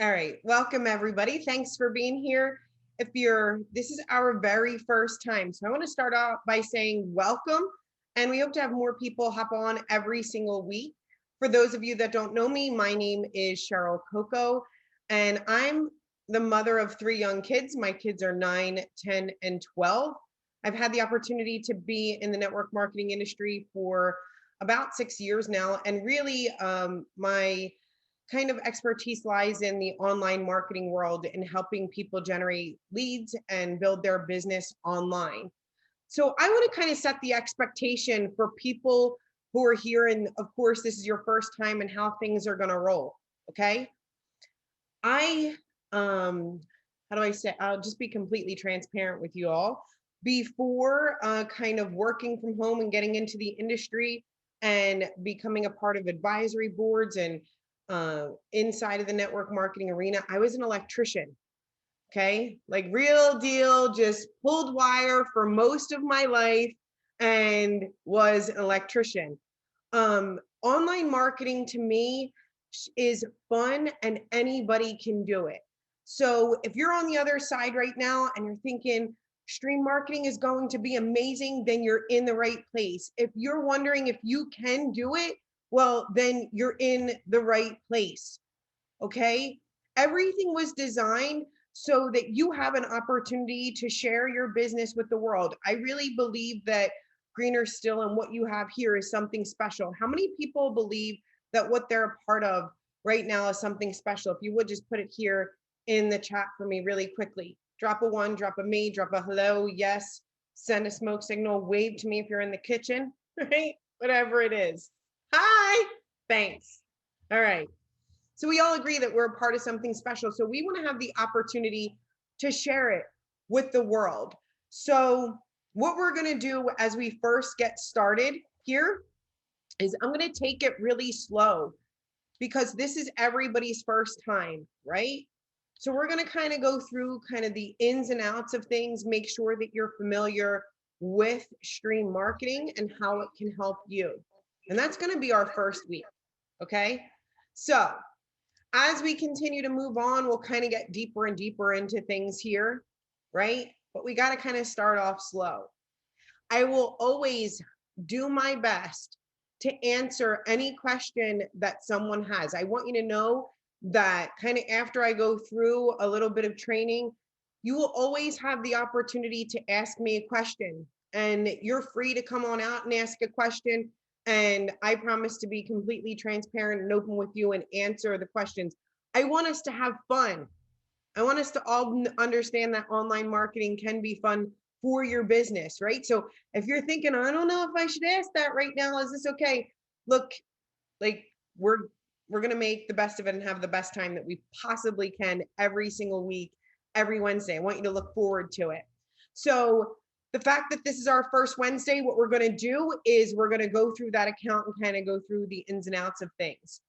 All right, welcome everybody. Thanks for being here. This is our very first time. So I want to start off by saying welcome, and we hope to have more people hop on every single week. For those of you that don't know me, my name is Cheryl Coco, and I'm the mother of 3 young kids. My kids are 9, 10, and 12. I've had the opportunity to be in the network marketing industry for about 6 years now, and really my kind of expertise lies in the online marketing world and helping people generate leads and build their business online. So I want to kind of set the expectation for people who are here. And of course, this is your first time and how things are going to roll. Okay. I, how do I say, I'll just be completely transparent with you all. Before kind of working from home and getting into the industry and becoming a part of advisory boards and inside of the network marketing arena, I was an electrician. Okay. Like real deal, just pulled wire for most of my life and was an electrician. Online marketing to me is fun and anybody can do it. So if you're on the other side right now and you're thinking stream marketing is going to be amazing, then you're in the right place. If you're wondering if you can do it, well, then you're in the right place. Okay. Everything was designed so that you have an opportunity to share your business with the world. I really believe that greener still and what you have here is something special. How many people believe that what they're a part of right now is something special? If you would just put it here in the chat for me really quickly. Drop a 1, drop a me, drop a hello, yes, send a smoke signal, wave to me if you're in the kitchen, right? Whatever it is. Hi, thanks. All right. So we all agree that we're a part of something special. So we want to have the opportunity to share it with the world. So what we're going to do as we first get started here is I'm going to take it really slow because this is everybody's first time, right? So we're going to kind of go through kind of the ins and outs of things, make sure that you're familiar with stream marketing and how it can help you. And that's going to be our first week. Okay. So as we continue to move on, we'll kind of get deeper and deeper into things here, right? But we got to kind of start off slow. I will always do my best to answer any question that someone has. I want you to know that kind of after I go through a little bit of training, you will always have the opportunity to ask me a question, and you're free to come on out and ask a question. And I promise to be completely transparent and open with you and answer the questions. I want us to have fun. I want us to all understand that online marketing can be fun for your business, right? So if you're thinking, I don't know if I should ask that right now, is this okay? Look, like we're going to make the best of it and have the best time that we possibly can every single week, every Wednesday. I want you to look forward to it. So the fact that this is our first Wednesday, what we're going to do is we're going to go through that account and kind of go through the ins and outs of things.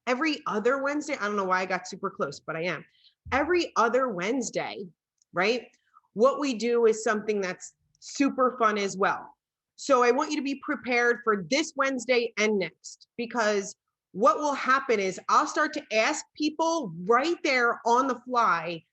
Every other Wednesday, I don't know why I got super close, but I am. Every other Wednesday, right? What we do is something that's super fun as well. So I want you to be prepared for this Wednesday and next, because what will happen is I'll start to ask people right there on the fly,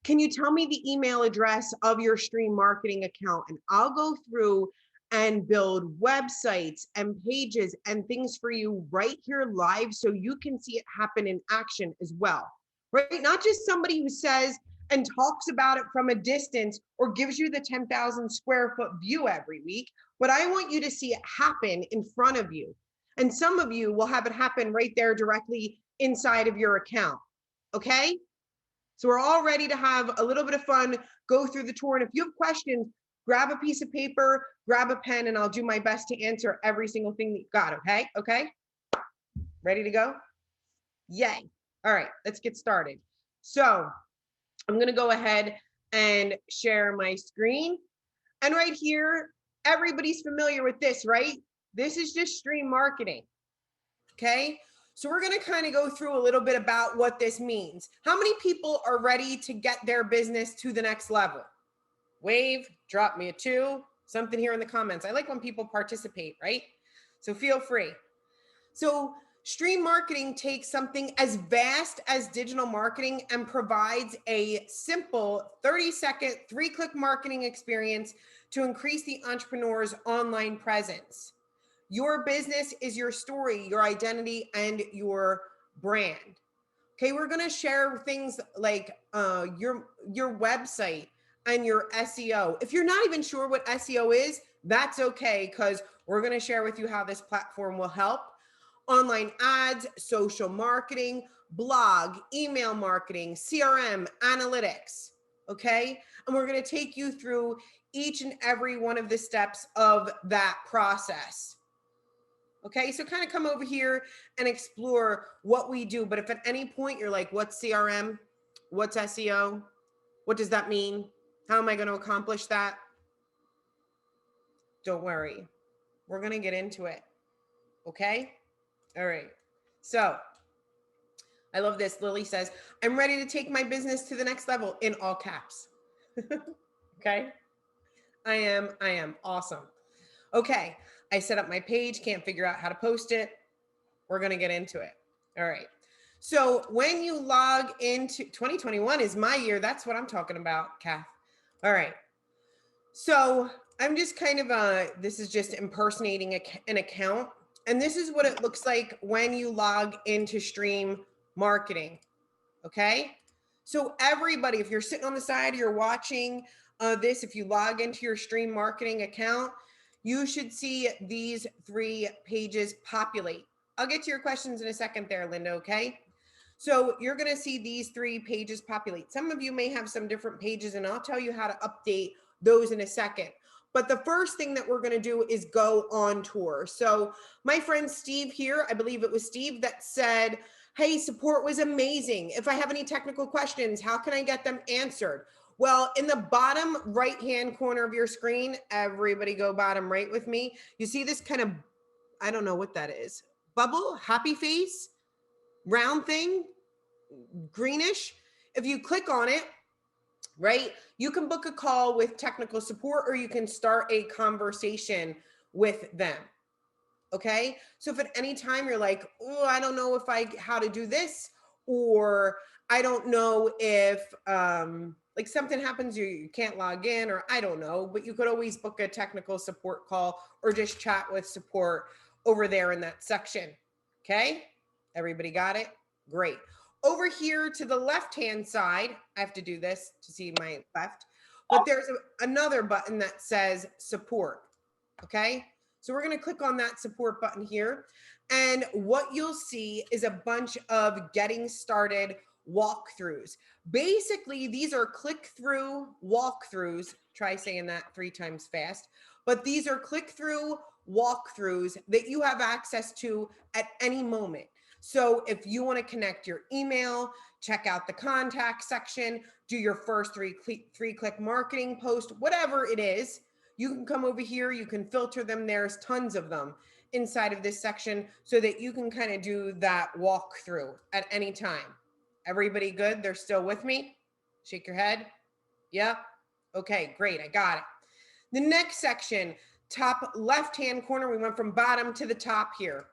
can you tell me the email address of your stream marketing account? And I'll go through and build websites and pages and things for you right here live so you can see it happen in action as well, right? Not just somebody who says and talks about it from a distance or gives you the 10,000 square foot view every week, but I want you to see it happen in front of you. And some of you will have it happen right there directly inside of your account, okay? So we're all ready to have a little bit of fun, go through the tour. And if you have questions, grab a piece of paper, grab a pen, and I'll do my best to answer every single thing that you got, okay? Okay? Ready to go? Yay. All right, let's get started. So I'm going to go ahead and share my screen. And right here, everybody's familiar with this, right? This is just stream marketing, okay? So we're going to kind of go through a little bit about what this means. How many people are ready to get their business to the next level? Wave, drop me a 2, something here in the comments. I like when people participate, right? So feel free. So Stream marketing takes something as vast as digital marketing and provides a simple 30-second, 3-click marketing experience to increase the entrepreneur's online presence. Your business is your story, your identity, and your brand. Okay, we're gonna share things like your website and your SEO. If you're not even sure what SEO is, that's okay, because we're gonna share with you how this platform will help. Online ads, social marketing, blog, email marketing, CRM, analytics, okay? And we're gonna take you through each and every one of the steps of that process. Okay, so kind of come over here and explore what we do. But if at any point you're like, what's CRM? What's SEO? What does that mean? How am I going to accomplish that? Don't worry. We're going to get into it. Okay? All right. So I love this. Lily says, I'm ready to take my business to the next level, in all caps. Okay? I am awesome. Okay. I set up my page, can't figure out how to post it. We're going to get into it. All right. So when you log into 2021 is my year. That's what I'm talking about, Kath. All right. So I'm just kind of, this is just impersonating an account. And this is what it looks like when you log into Stream Marketing. Okay. So everybody, if you're sitting on the side, you're watching this, if you log into your Stream Marketing account, you should see these 3 pages populate. I'll get to your questions in a second there, Linda, okay? So you're gonna see these 3 pages populate. Some of you may have some different pages, and I'll tell you how to update those in a second. But the first thing that we're gonna do is go on tour. So my friend Steve here, I believe it was Steve that said, hey, support was amazing. If I have any technical questions, how can I get them answered? Well, in the bottom right-hand corner of your screen, everybody go bottom right with me. You see this kind of, I don't know what that is. Bubble, happy face, round thing, greenish. If you click on it, right, you can book a call with technical support, or you can start a conversation with them. Okay. So if at any time you're like, oh, I don't know how to do this, or I don't know if, like something happens, you can't log in, or I don't know, but you could always book a technical support call or just chat with support over there in that section. Okay. Everybody got it? Great. Over here to the left-hand side, I have to do this to see my left, but there's another button that says support. Okay. So we're going to click on that support button here. And what you'll see is a bunch of getting started walkthroughs. Basically, these are click-through walkthroughs. Try saying that 3 times fast. But these are click-through walkthroughs that you have access to at any moment. So if you want to connect your email, check out the contact section, do your first 3-click marketing post, whatever it is, you can come over here, you can filter them. There's tons of them inside of this section so that you can kind of do that walkthrough at any time. Everybody good? They're still with me? Shake your head. Yep. Okay, great. I got it. The next section, top left-hand corner, we went from bottom to the top here,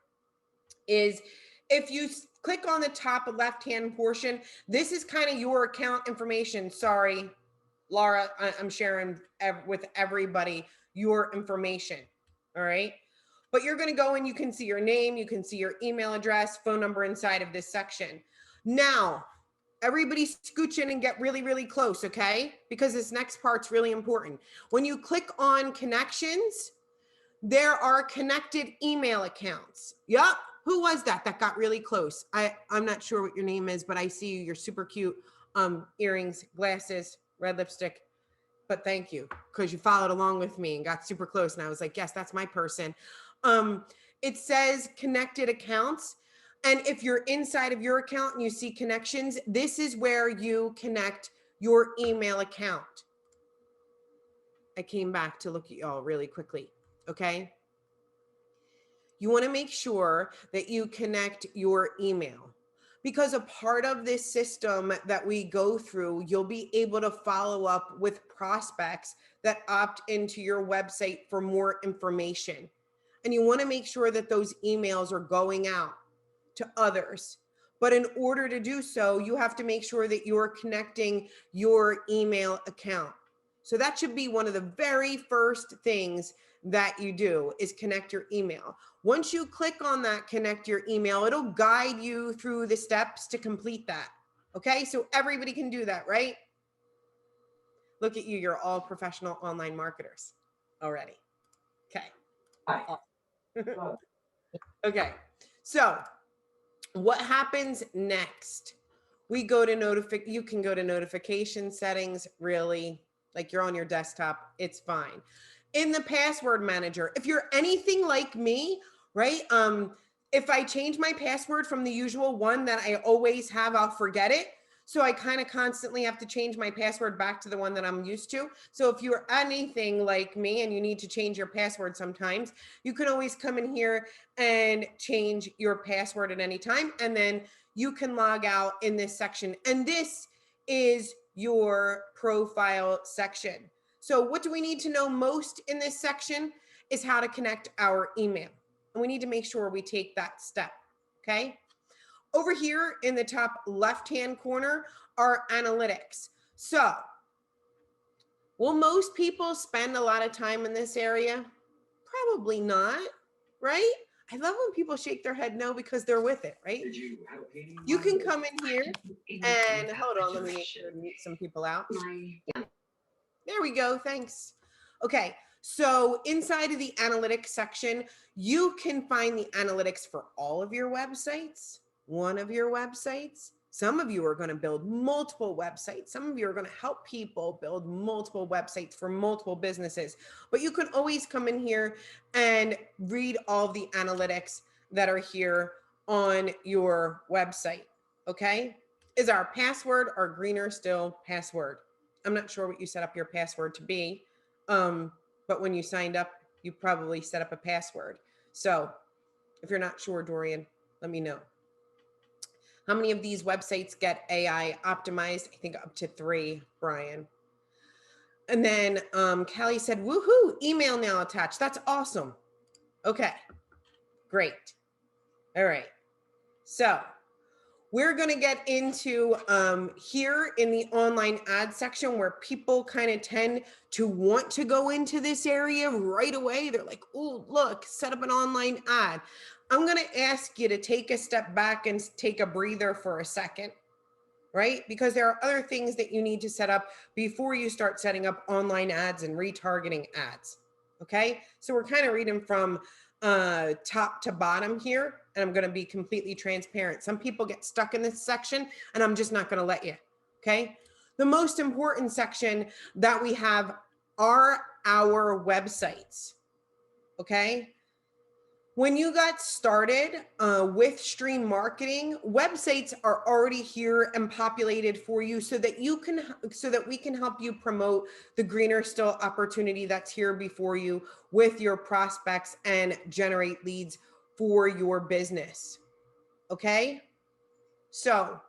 is if you click on the top left-hand portion, this is kind of your account information. Sorry, Laura, I'm sharing with everybody your information, all right? But you're gonna go and you can see your name, you can see your email address, phone number inside of this section. Now, everybody scooch in and get really, really close, okay? Because this next part's really important. When you click on connections, there are connected email accounts. Yup, who was that got really close? I'm not sure what your name is, but I see you, you're super cute. Earrings, glasses, red lipstick, but thank you, because you followed along with me and got super close. And I was like, yes, that's my person. It says connected accounts. And if you're inside of your account and you see connections, this is where you connect your email account. I came back to look at y'all really quickly, okay? You want to make sure that you connect your email, because a part of this system that we go through, you'll be able to follow up with prospects that opt into your website for more information. And you want to make sure that those emails are going out to others. But in order to do so, you have to make sure that you're connecting your email account. So that should be one of the very first things that you do, is connect your email. Once you click on that connect your email, it'll guide you through the steps to complete that. Okay, so everybody can do that, right? Look at you, you're all professional online marketers already. Okay. Okay, so what happens next? We go to you can go to notification settings, really, like you're on your desktop, it's fine. In the password manager, if you're anything like me, right? If I change my password from the usual one that I always have, I'll forget it. So I kind of constantly have to change my password back to the one that I'm used to. So if you're anything like me and you need to change your password sometimes, you can always come in here and change your password at any time. And then you can log out in this section. And this is your profile section. So what do we need to know most in this section is how to connect our email. And we need to make sure we take that step, okay? Over here in the top left-hand corner are analytics. So will most people spend a lot of time in this area? Probably not, right? I love when people shake their head no because they're with it, right? You can come in here and hold on, let me make sure to mute some people out. There we go, thanks. Okay, so inside of the analytics section, you can find the analytics for all of your websites, one of your websites. Some of you are going to build multiple websites. Some of you are going to help people build multiple websites for multiple businesses. But you can always come in here and read all the analytics that are here on your website, okay? Is our password our greener still password? I'm not sure what you set up your password to be, but when you signed up, you probably set up a password. So if you're not sure, Dorian, let me know. How many of these websites get AI optimized? I think up to 3, Brian. And then Callie said, woohoo, email now attached. That's awesome. Okay, great. All right. So we're going to get into here in the online ad section where people kind of tend to want to go into this area right away. They're like, oh, look, set up an online ad. I'm going to ask you to take a step back and take a breather for a second, right? Because there are other things that you need to set up before you start setting up online ads and retargeting ads, okay? So we're kind of reading from top to bottom here, and I'm going to be completely transparent. Some people get stuck in this section, and I'm just not going to let you, okay? The most important section that we have are our websites, okay? When you got started with stream marketing, websites are already here and populated for you so that we can help you promote the greener still opportunity that's here before you with your prospects and generate leads for your business. Okay? So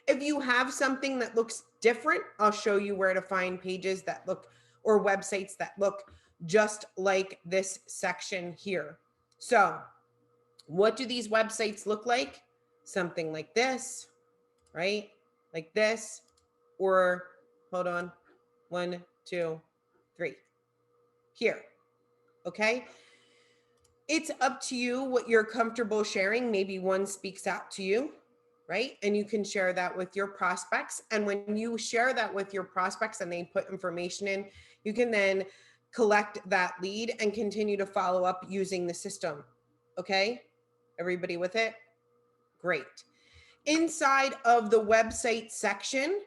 if you have something that looks different, I'll show you where to find pages that look, or websites that look just like this section here. So what do these websites look like? Something like this, right? Like this, or hold on, 1, 2, 3, here, okay? It's up to you what you're comfortable sharing. Maybe one speaks out to you, right? And you can share that with your prospects. And when you share that with your prospects and they put information in, you can then collect that lead and continue to follow up using the system. Okay, everybody with it? Great. Inside of the website section,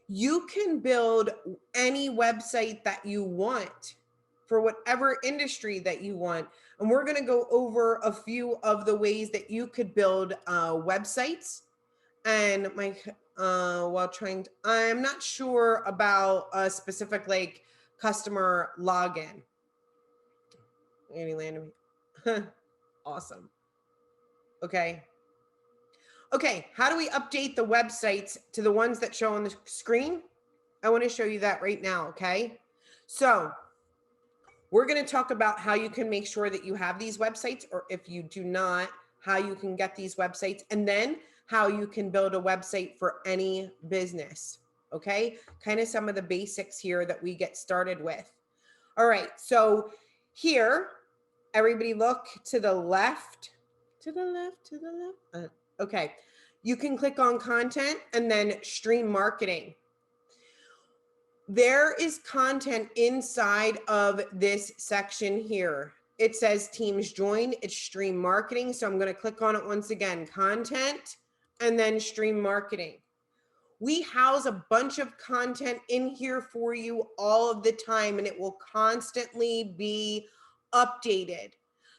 you can build any website that you want for whatever industry that you want. And we're going to go over a few of the ways that you could build websites. And I'm not sure about a specific like customer login. Awesome. Okay. Okay, how do we update the websites to the ones that show on the screen? I want to show you that right now, okay? So we're going to talk about how you can make sure that you have these websites, or if you do not, how you can get these websites, and then how you can build a website for any business. Okay, kind of some of the basics here that we get started with. All right, so here, everybody look to the left, to the left, to the left. Okay, you can click on content and then stream marketing. There is content inside of this section here. It says teams join, it's stream marketing. So I'm going to click on it once again, content, and then stream marketing. We house a bunch of content in here for you all of the time, and it will constantly be updated.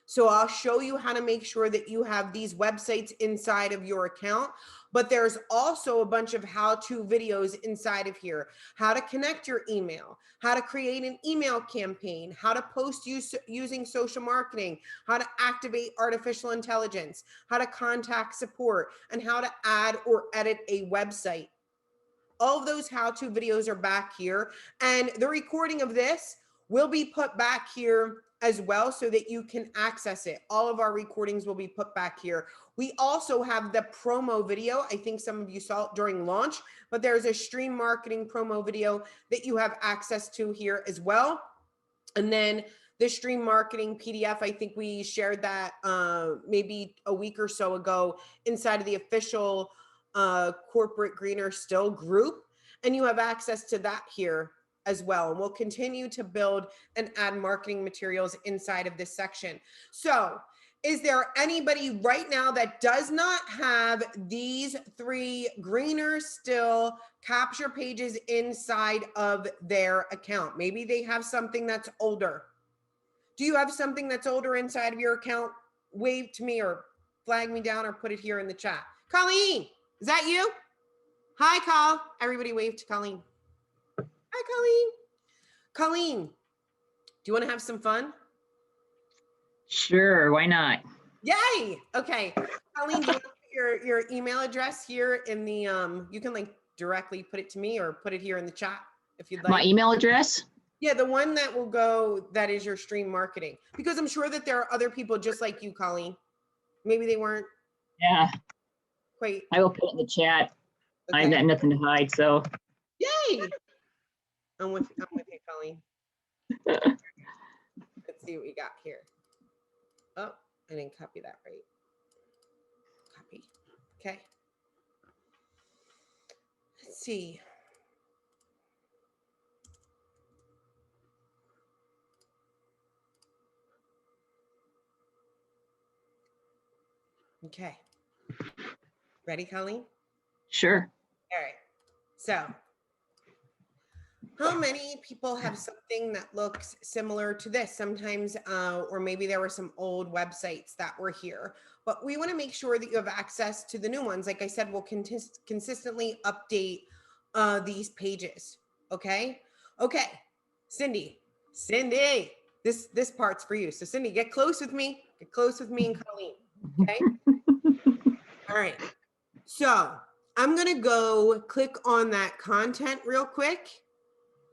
So I'll show you how to make sure that you have these websites inside of your account, but there's also a bunch of how-to videos inside of here. How to connect your email, how to create an email campaign, how to post using social marketing, how to activate artificial intelligence, how to contact support, and how to add or edit a website. All of those how-to videos are back here, and the recording of this will be put back here as well so that you can access it. All of our recordings will be put back here. We also have the promo video. I think some of you saw it during launch, but there's a stream marketing promo video that you have access to here as well. And then the stream marketing PDF, I think we shared that maybe a week or so ago inside of the official corporate Greener Still group, and you have access to that here as well. And we'll continue to build and add marketing materials inside of this section. So is there anybody right now that does not have these 3 Greener Still capture pages inside of their account? Maybe they have something that's older. Do you have something that's older inside of your account? Wave to me or flag me down or put it here in the chat. Colleen, is that you? Hi, Col. Everybody wave to Colleen. Hi, Colleen. Colleen, do you want to have some fun? Sure, why not? Yay. Okay. Colleen, do you want to put your email address here in the, you can like directly put it to me or put it here in the chat if you'd like. My email address? Yeah, the one that will go, that is your stream marketing. Because I'm sure that there are other people just like you, Colleen. Maybe they weren't. Yeah. Quite. I will put it in the chat. Okay. I've got nothing to hide, so. Yay. I'm with you, Colleen. Let's see what we got here. Oh, I didn't copy that right. Copy. Okay. Let's see. Okay. Ready, Colleen? Sure. All right. So, how many people have something that looks similar to this? Sometimes, or maybe there were some old websites that were here, but we want to make sure that you have access to the new ones. Like I said, we'll consistently update these pages. Okay. Okay. Cindy, this part's for you. So Cindy, get close with me and Colleen. Okay. All right. So I'm going to go click on that content real quick.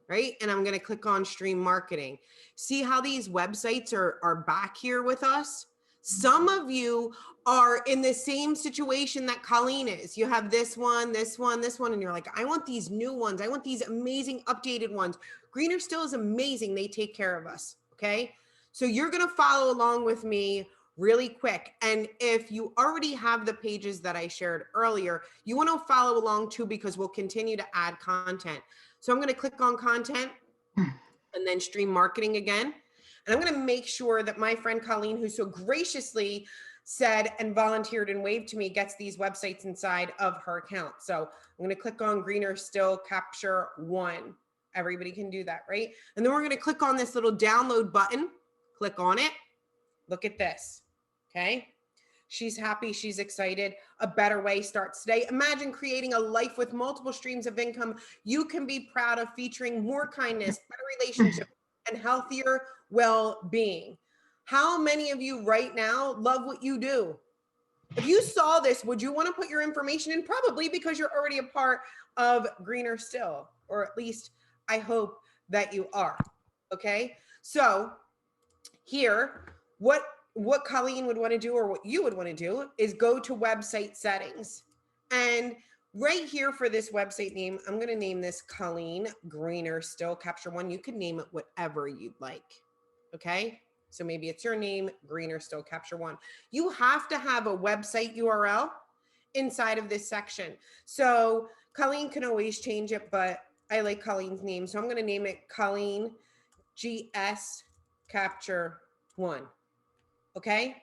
Right? And I'm going to click on stream marketing. See how these websites are back here with us? Some of you are in the same situation that Colleen is. You have this one, and you're like, I want these new ones. I want these amazing updated ones. Greener Still is amazing. They take care of us. Okay. So you're going to follow along with me really quick. And if you already have the pages that I shared earlier, you want to follow along too, because we'll continue to add content. So I'm going to click on content and then stream marketing again. And I'm going to make sure that my friend Colleen, who so graciously said and volunteered and waved to me, gets these websites inside of her account. So I'm going to click on Greener Still Capture 1. Everybody can do that, right? And then we're going to click on this little download button. Click on it. Look at this. Okay. She's happy. She's excited. A better way starts today. Imagine creating a life with multiple streams of income you can be proud of, featuring more kindness, better relationships, and healthier well-being. How many of you right now love what you do? If you saw this, would you want to put your information in? Probably, because you're already a part of Greener Still, or at least I hope that you are. Okay. So here, what what Colleen would want to do, or what you would want to do, is go to website settings. And right here for this website name, I'm going to name this Colleen Greener Still Capture One. You can name it whatever you'd like. Okay. So maybe it's your name, Greener Still Capture One. You have to have a website URL inside of this section. So Colleen can always change it, but I like Colleen's name. So I'm going to name it Colleen GS Capture One. Okay.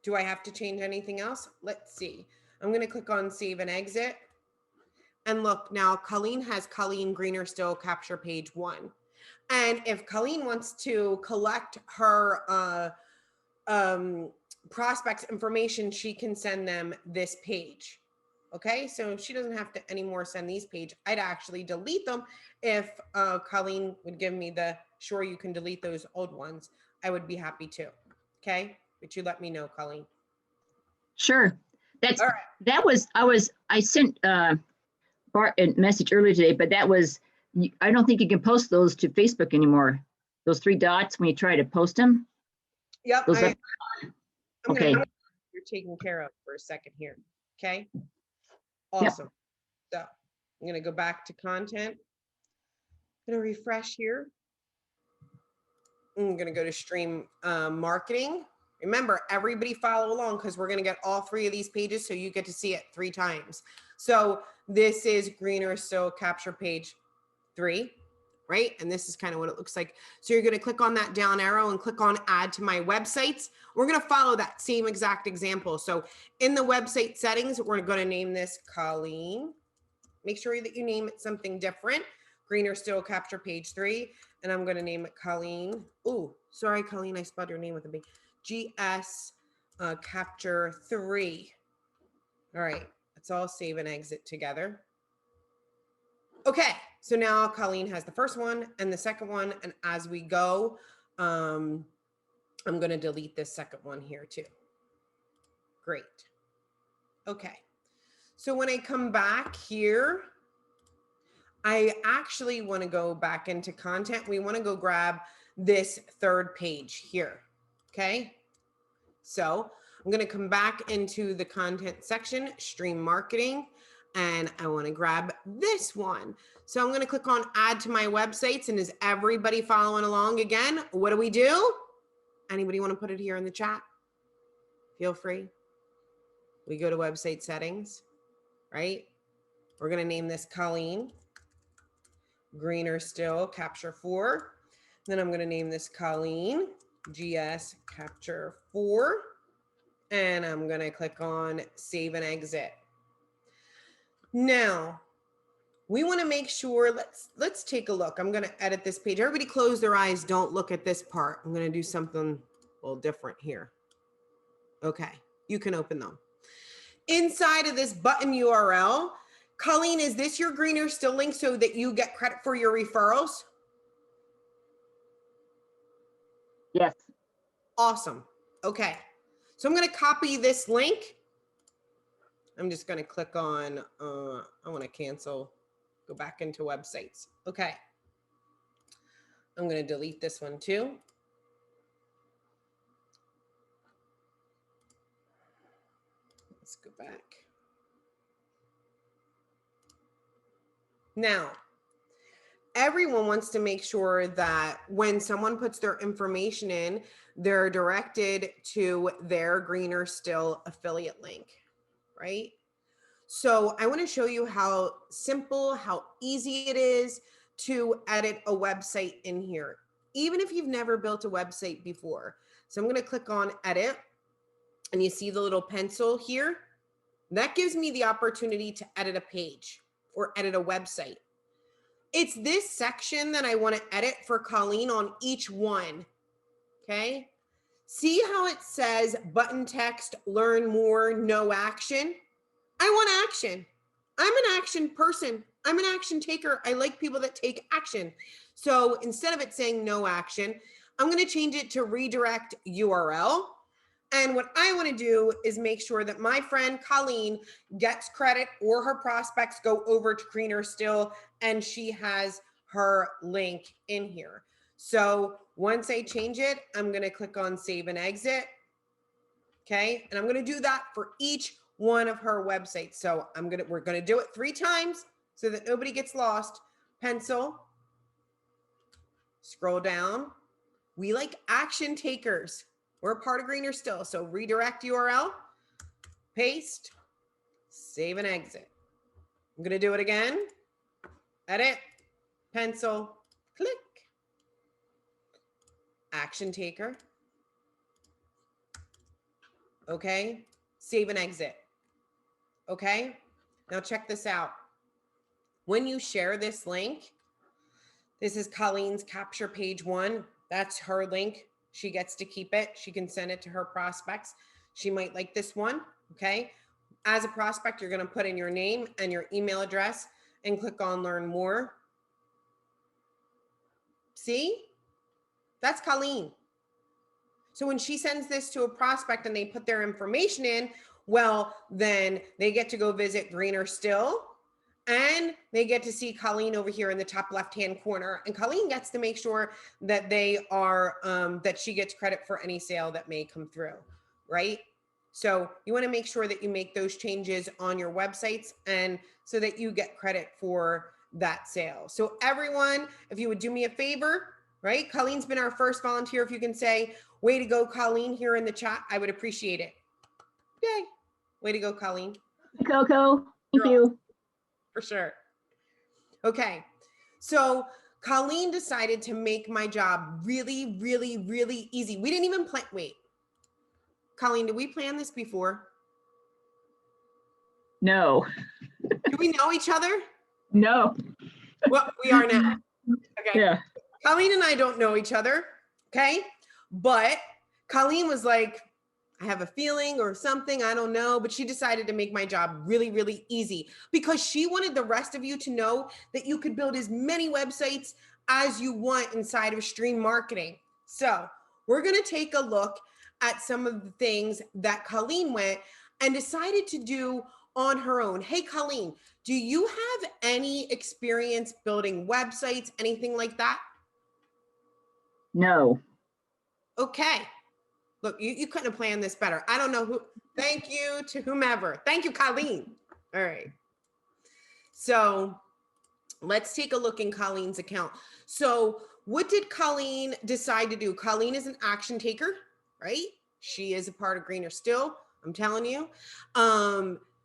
Do I have to change anything else? Let's see. I'm going to click on save and exit. And look, now Colleen has Colleen Greener Still Capture Page One. And if Colleen wants to collect her prospects information, she can send them this page. Okay, so she doesn't have to anymore send these page. I'd actually delete them if Colleen would give me the, sure, you can delete those old ones. I would be happy to. Okay, but you let me know, Colleen. Sure. That's, all right. I sent Bart a message earlier today, but that was, I don't think you can post those to Facebook anymore. Those 3 dots when you try to post them. Yep. Okay. You're taken care of for a second here. Okay. Awesome. Yep. So I'm going to go back to content. I'm going to refresh here. I'm going to go to stream marketing. Remember, everybody follow along because we're going to get all 3 of these pages, so you get to see it 3 times. So this is Greener Still Capture Page 3, right? And this is kind of what it looks like. So you're going to click on that down arrow and click on add to my websites. We're going to follow that same exact example. So in the website settings, we're going to name this Colleen. Make sure that you name it something different. Greener Still Capture Page 3. And I'm going to name it Colleen. Oh, sorry, Colleen, I spelled your name with a B. GS Capture 3. All right, let's all save and exit together. Okay, so now Colleen has the first one and the second one. And as we go, I'm going to delete this second one here too. Great. Okay, so when I come back here, I actually want to go back into content. We want to go grab this 3rd page here. Okay, so I'm going to come back into the content section, stream marketing, and I want to grab this one. So I'm going to click on add to my websites. And is everybody following along again? What do we do? Anybody want to put it here in the chat? Feel free. We go to website settings, right? We're going to name this Colleen Greener Still Capture 4. Then I'm going to name this Colleen GS Capture 4. And I'm going to click on save and exit. Now, we want to make sure, let's take a look. I'm going to edit this page. Everybody close their eyes. Don't look at this part. I'm going to do something a little different here. Okay, you can open them. Inside of this button URL, Colleen, is this your Greener Still link so that you get credit for your referrals? Yes. Awesome. Okay. So I'm going to copy this link. I'm just going to click on, I want to cancel, go back into websites. Okay. I'm going to delete this one too. Let's go back. Now, everyone wants to make sure that when someone puts their information in, they're directed to their Greener Still affiliate link, right? So I want to show you how simple, how easy it is to edit a website in here, even if you've never built a website before. So I'm going to click on edit, and you see the little pencil here. That gives me the opportunity to edit a page or edit a website. It's this section that I want to edit for Colleen on each one. Okay. See how it says button text, learn more, no action. I want action. I'm an action person. I'm an action taker. I like people that take action. So instead of it saying no action, I'm going to change it to redirect URL. And what I want to do is make sure that my friend Colleen gets credit, or her prospects go over to Greener Still and she has her link in here. So once I change it, I'm going to click on save and exit. Okay. And I'm going to do that for each one of her websites. So we're going to do it 3 times so that nobody gets lost. Pencil, scroll down. We like action takers. We're a part of Greener Still. So redirect URL, paste, save and exit. I'm going to do it again. Edit, pencil, click, action taker. Okay, save and exit. Okay, now check this out. When you share this link, this is Colleen's capture page 1. That's her link. She gets to keep it. She can send it to her prospects. She might like this one. Okay, as a prospect, you're going to put in your name and your email address and click on learn more. See, that's Colleen. So when she sends this to a prospect and they put their information in, well, then they get to go visit Greener Still, and they get to see Colleen over here in the top left-hand corner. And Colleen gets to make sure that they are, that she gets credit for any sale that may come through, right? So you want to make sure that you make those changes on your websites, and so that you get credit for that sale. So everyone, if you would do me a favor, right? Colleen's been our first volunteer. If you can say, way to go, Colleen, here in the chat, I would appreciate it. Yay. Way to go, Colleen. Coco, thank you. For sure. Okay. So Colleen decided to make my job really, really, really easy. We didn't even plan. Wait, Colleen, did we plan this before? No. Do we know each other? No. Well, we are now. Okay. Yeah. Colleen and I don't know each other. Okay. But Colleen was like, I have a feeling or something, I don't know, but she decided to make my job really, really easy because she wanted the rest of you to know that you could build as many websites as you want inside of Stream Marketing. So we're going to take a look at some of the things that Colleen went and decided to do on her own. Hey, Colleen, do you have any experience building websites, anything like that? No. Okay. Look, you couldn't have planned this better. I don't know who. Thank you to whomever. Thank you, Colleen. All right. So let's take a look in Colleen's account. So what did Colleen decide to do? Colleen is an action taker, right? She is a part of Greener Still, I'm telling you.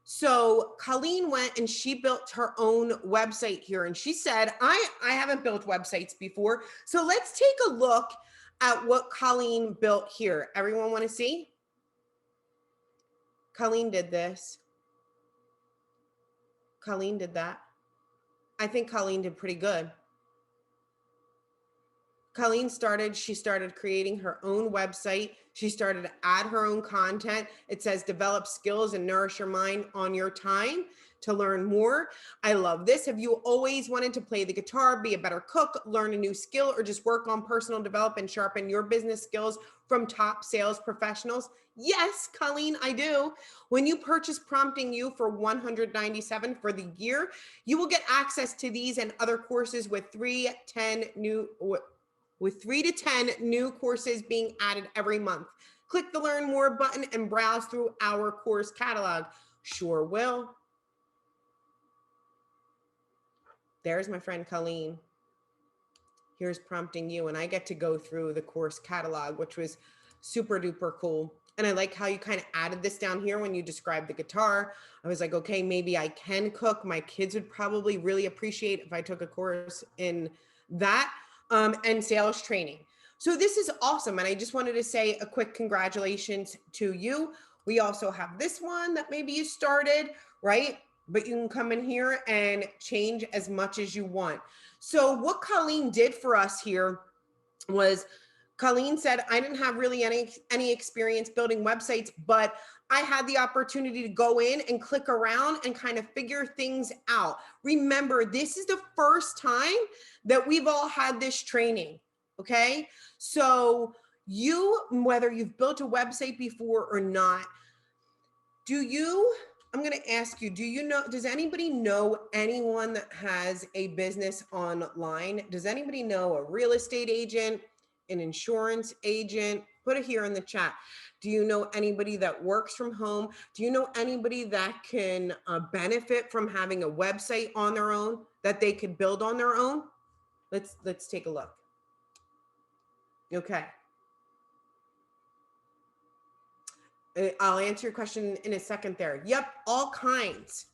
So Colleen went and she built her own website here. And she said, I haven't built websites before. So let's take a look at what Colleen built here. Everyone want to see? Colleen did this. Colleen did that. I think Colleen did pretty good. Colleen she started creating her own website. She started to add her own content. It says develop skills and nourish your mind on your time to learn more. I love this. Have you always wanted to play the guitar, be a better cook, learn a new skill, or just work on personal development and sharpen your business skills from top sales professionals? Yes, Colleen, I do. When you purchase Prompting You for $197 for the year, you will get access to these and other courses with 3 to 10 new courses being added every month. Click the Learn More button and browse through our course catalog. Sure will. There's my friend Colleen. Here's Prompting You, and I get to go through the course catalog, which was super duper cool. And I like how you kind of added this down here when you described the guitar. I was like, okay, maybe I can cook. My kids would probably really appreciate if I took a course in that, and sales training. So this is awesome. And I just wanted to say a quick congratulations to you. We also have this one that maybe you started, right? But you can come in here and change as much as you want. So what Colleen did for us here was Colleen said, I didn't have really any experience building websites, but I had the opportunity to go in and click around and kind of figure things out. Remember, this is the first time that we've all had this training, okay? So whether you've built a website before or not, do you I'm going to ask you, does anybody know anyone that has a business online? Does anybody know a real estate agent, an insurance agent? Put it here in the chat. Do you know anybody that works from home? Do you know anybody that can benefit from having a website on their own that they could build on their own? Let's take a look. Okay. I'll answer your question in a second there. Yep, all kinds.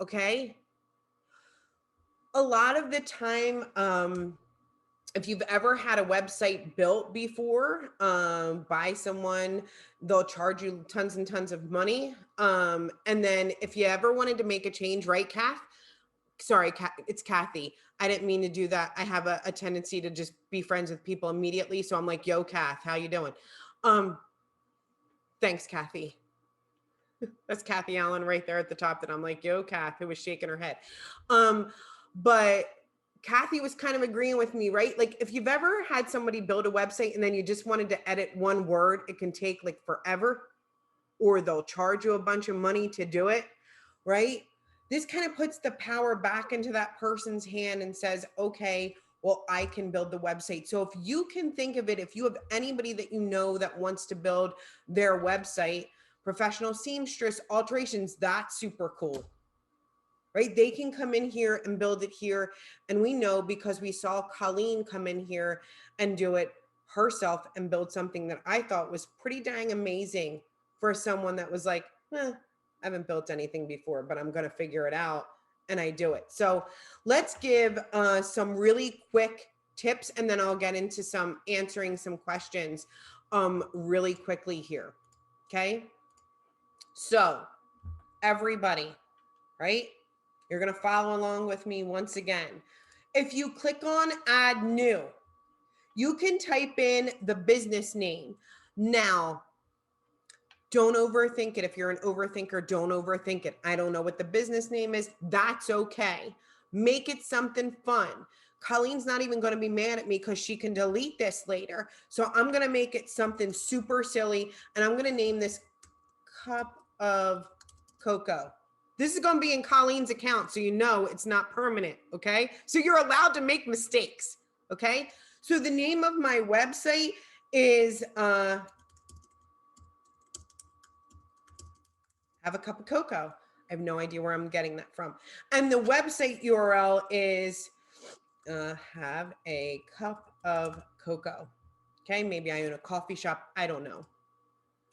Okay. A lot of the time, if you've ever had a website built before by someone, they'll charge you tons and tons of money. And then if you ever wanted to make a change, right, Kath? Sorry, it's Kathy. I didn't mean to do that. I have a tendency to just be friends with people immediately. So I'm like, yo, Kath, how you doing? Thanks, Kathy. That's Kathy Allen right there at the top that I'm like, yo, Kath, who was shaking her head. But Kathy was kind of agreeing with me, right? Like if you've ever had somebody build a website and then you just wanted to edit one word, it can take like forever, or they'll charge you a bunch of money to do it, right? This kind of puts the power back into that person's hand and says, okay, well, I can build the website. So if you can think of it, if you have anybody that you know that wants to build their website, professional seamstress alterations, that's super cool, right? They can come in here and build it here. And we know because we saw Colleen come in here and do it herself and build something that I thought was pretty dang amazing for someone that was like, I haven't built anything before, but I'm going to figure it out. And I do it. So let's give some really quick tips, and then I'll get into answering some questions really quickly here. Okay. So everybody, right? You're going to follow along with me once again. If you click on add new, you can type in the business name. Now, don't overthink it. If you're an overthinker, don't overthink it. I don't know what the business name is. That's okay. Make it something fun. Colleen's not even going to be mad at me because she can delete this later. So I'm going to make it something super silly, and I'm going to name this cup of cocoa. This is going to be in Colleen's account, so you know it's not permanent, okay? So you're allowed to make mistakes, okay? So the name of my website is Have a Cup of Cocoa. I have no idea where I'm getting that from. And the website URL is Have a Cup of Cocoa. Okay, maybe I own a coffee shop. I don't know.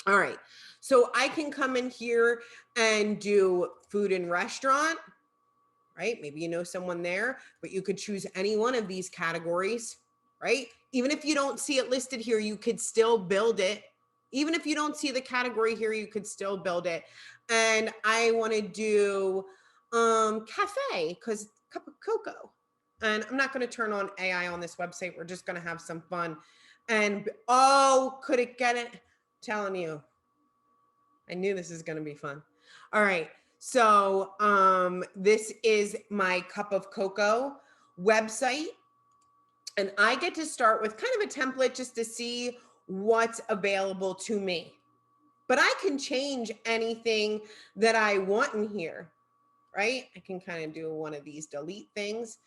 All right, so I can come in here and do food and restaurant, right? Maybe you know someone there, but you could choose any one of these categories, right? Even if you don't see it listed here, you could still build it. Even if you don't see the category here, you could still build it. And I want to do cafe because cup of cocoa. And I'm not going to turn on AI on this website. We're just going to have some fun. And oh, could it get it? I'm telling you, I knew this is going to be fun. All right. So this is my Cup of Cocoa website. And I get to start with kind of a template just to see what's available to me. But I can change anything that I want in here, right? I can kind of do one of these delete things.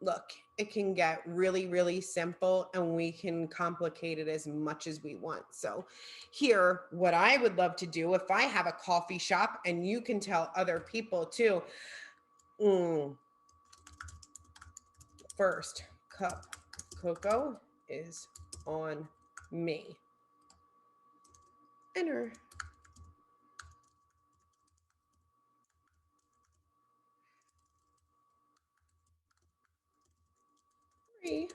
Look, it can get really, really simple, and we can complicate it as much as we want. So here, what I would love to do, if I have a coffee shop, and you can tell other people too, first cup of cocoa is on me. Enter. Free.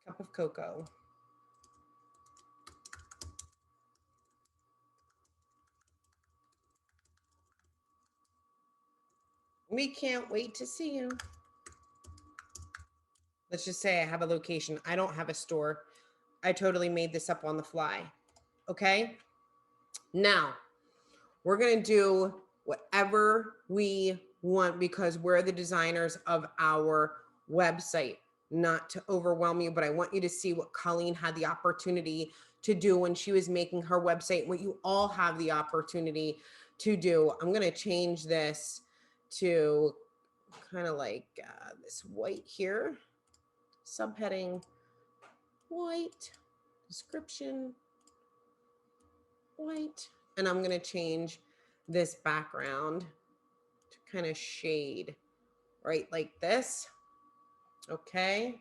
Cup of cocoa. We can't wait to see you. Let's just say I have a location. I don't have a store. I totally made this up on the fly. Okay. Now we're going to do whatever we want because we're the designers of our website. not to overwhelm you, but I want you to see what Colleen had the opportunity to do when she was making her website, what you all have the opportunity to do. I'm going to change this to kind of like this white here, subheading white, description white, and I'm going to change this background to kind of shade right like this. Okay.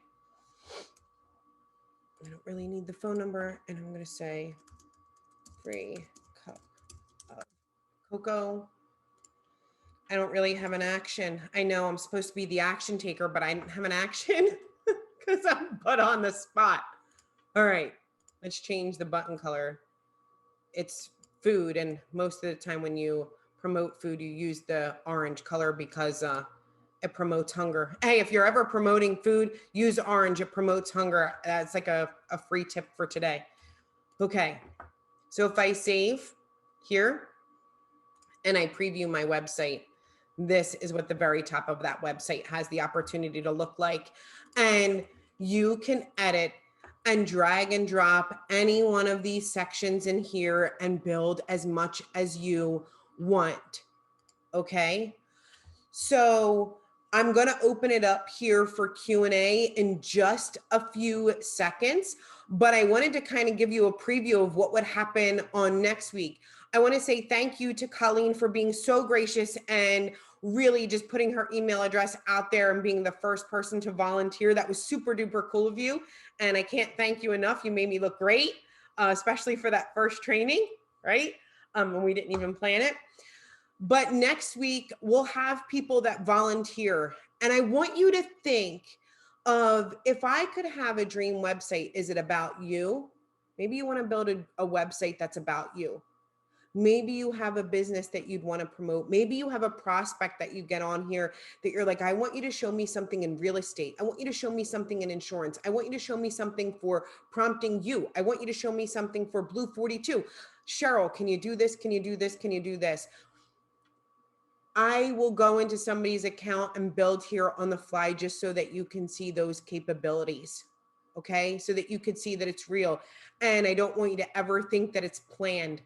I don't really need the phone number, and I'm going to say free cup of cocoa. I don't really have an action. I know I'm supposed to be the action taker, but I don't have an action because I'm put on the spot. All right, let's change the button color. It's food, and most of the time when you promote food, you use the orange color because it promotes hunger. Hey, if you're ever promoting food, use orange. It promotes hunger. That's like a free tip for today. Okay, so if I save here and I preview my website, this is what the very top of that website has the opportunity to look like. And you can edit and drag and drop any one of these sections in here and build as much as you want. Okay, so I'm going to open it up here for Q&A in just a few seconds, but I wanted to kind of give you a preview of what would happen on next week. I want to say thank you to Colleen for being so gracious and really just putting her email address out there and being the first person to volunteer. That was super duper cool of you. And I can't thank you enough. You made me look great, especially for that first training, right? And we didn't even plan it. But next week, we'll have people that volunteer. And I want you to think of, if I could have a dream website, is it about you? Maybe you want to build a website that's about you. Maybe you have a business that you'd want to promote. Maybe you have a prospect that you get on here that you're like, I want you to show me something in real estate. I want you to show me something in insurance. I want you to show me something for prompting you. I want you to show me something for Blue 42. Cheryl, can you do this? Can you do this? Can you do this? I will go into somebody's account and build here on the fly just so that you can see those capabilities. Okay, so that you could see that it's real. And I don't want you to ever think that it's planned.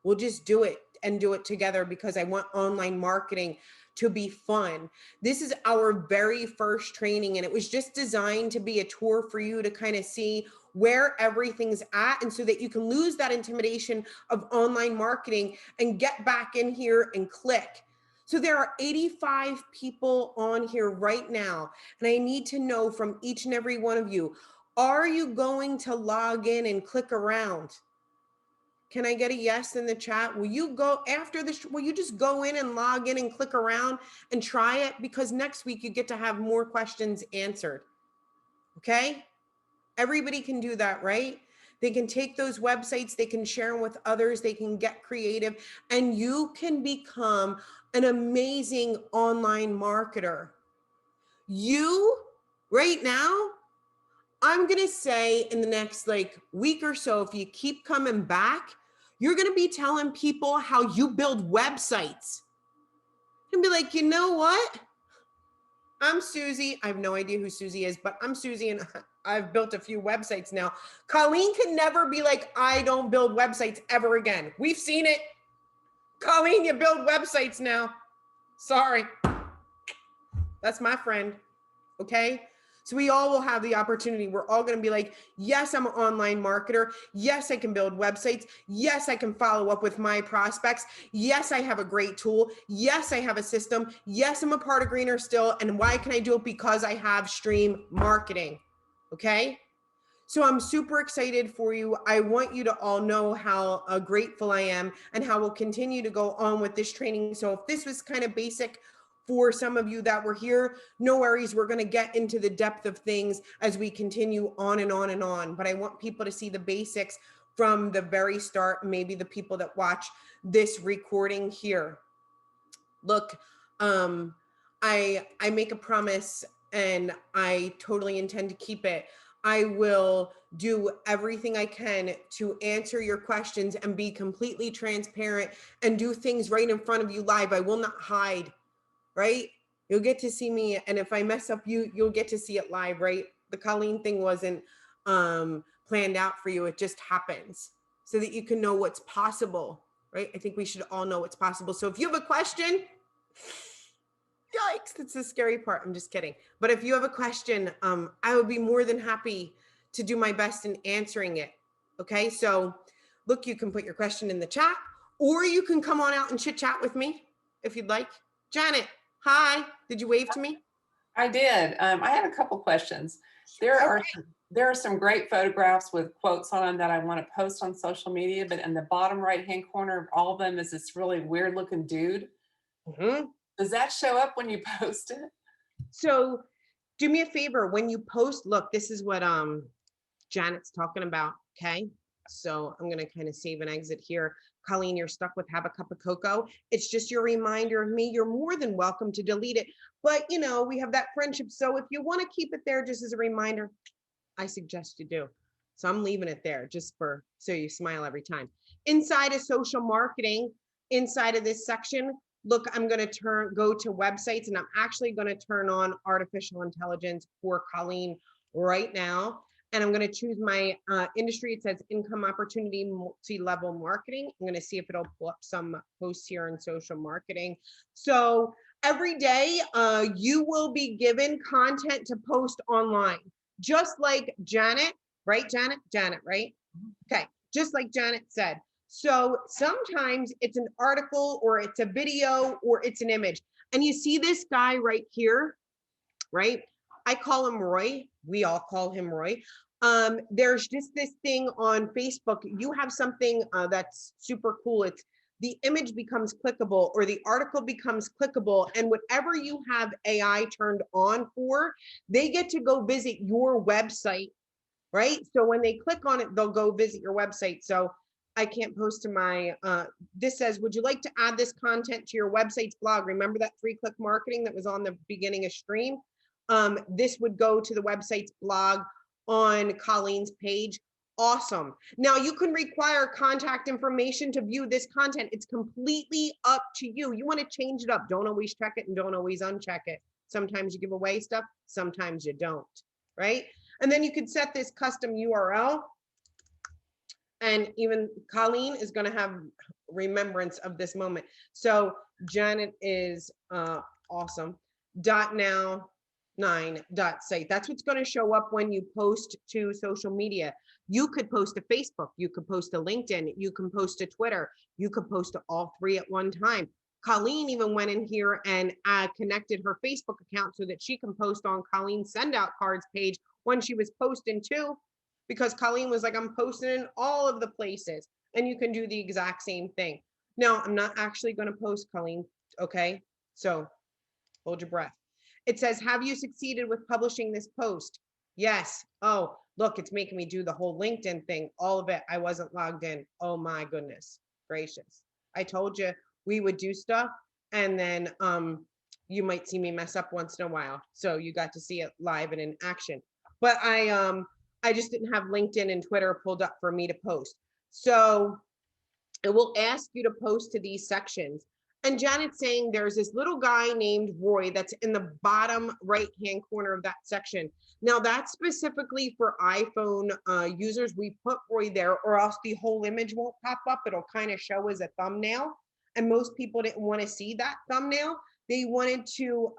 We'll just do it and do it together because I want online marketing to be fun. This is our very first training, and it was just designed to be a tour for you to kind of see where everything's at, and so that you can lose that intimidation of online marketing and get back in here and click. So there are 85 people on here right now, and I need to know from each and every one of you, are you going to log in and click around? Can I get a yes in the chat? Will you go after this? Will you just go in and log in and click around and try it? Because next week you get to have more questions answered. Okay? Everybody can do that, right? They can take those websites, they can share them with others, they can get creative, and you can become an amazing online marketer. You, right now, I'm going to say in the next week or so, if you keep coming back, you're going to be telling people how you build websites. And be like, you know what? I'm Susie. I have no idea who Susie is, but I'm Susie and I've built a few websites now. Colleen can never be like, I don't build websites ever again. We've seen it. Colleen, you build websites now. Sorry. That's my friend. Okay? So we all will have the opportunity. We're all going to be like, yes, I'm an online marketer. Yes, I can build websites. Yes, I can follow up with my prospects. Yes, I have a great tool. Yes, I have a system. Yes, I'm a part of Greener still. And why can I do it? Because I have stream marketing. Okay? So I'm super excited for you. I want you to all know how grateful I am and how we'll continue to go on with this training. So if this was kind of basic for some of you that were here, no worries. We're going to get into the depth of things as we continue on and on and on. But I want people to see the basics from the very start, maybe the people that watch this recording here. Look, I make a promise and I totally intend to keep it. I will do everything I can to answer your questions and be completely transparent and do things right in front of you live. I will not hide. Right? You'll get to see me. And if I mess up, you'll get to see it live, right? The Colleen thing wasn't planned out for you. It just happens so that you can know what's possible, right? I think we should all know what's possible. So if you have a question, yikes, that's the scary part. I'm just kidding. But if you have a question, I would be more than happy to do my best in answering it. Okay, so look, you can put your question in the chat, or you can come on out and chit chat with me if you'd like. Janet, hi. Did you wave to me? I did. I had a couple questions. There are some great photographs with quotes on them that I want to post on social media, but in the bottom right-hand corner of all of them is this really weird-looking dude. Mm-hmm. Does that show up when you post it? So do me a favor, when you post, look, this is what Janet's talking about, okay? So I'm gonna kind of save and exit here. Colleen, you're stuck with have a cup of cocoa. It's just your reminder of me. You're more than welcome to delete it. But you know, we have that friendship. So if you want to keep it there just as a reminder, I suggest you do. So I'm leaving it there just for so you smile every time. Inside of social marketing, inside of this section, look, I'm going to go to websites, and I'm actually going to turn on artificial intelligence for Colleen right now. And I'm going to choose my industry. It says income opportunity, multi-level marketing. I'm going to see if it'll pull up some posts here in social marketing. So every day you will be given content to post online, just like Janet, right? Janet, right? Okay, just like Janet said. So sometimes it's an article or it's a video or it's an image. And you see this guy right here, right? I call him Roy. We all call him Roy. There's just this thing on Facebook. You have something that's super cool. It's the image becomes clickable or the article becomes clickable. And whatever you have AI turned on for, they get to go visit your website, right? So when they click on it, they'll go visit your website. So I can't post to my, this says, would you like to add this content to your website's blog? Remember that 3-click marketing that was on the beginning of stream? This would go to the website's blog on Colleen's page. Awesome. Now you can require contact information to view this content. It's completely up to you. You want to change it up. Don't always check it and don't always uncheck it. Sometimes you give away stuff, sometimes you don't, right? And then you could set this custom URL. And even Colleen is going to have remembrance of this moment. So Janet is awesome. .now 9.site. That's what's going to show up when you post to social media. You could post to Facebook, you could post to LinkedIn, you can post to Twitter, you could post to all three at one time. Colleen even went in here and connected her Facebook account so that she can post on Colleen's send out cards page when she was posting too, because Colleen was like, I'm posting in all of the places, and you can do the exact same thing. Now, I'm not actually going to post, Colleen, okay? So hold your breath. It says, have you succeeded with publishing this post? Yes. Oh, look, it's making me do the whole LinkedIn thing, all of it. I wasn't logged in. Oh my goodness gracious. I told you we would do stuff, and then you might see me mess up once in a while. So you got to see it live and in action. But I just didn't have LinkedIn and Twitter pulled up for me to post. So it will ask you to post to these sections. And Janet's saying there's this little guy named Roy that's in the bottom right-hand corner of that section. Now that's specifically for iPhone users. We put Roy there, or else the whole image won't pop up. It'll kind of show as a thumbnail. And most people didn't want to see that thumbnail. They wanted to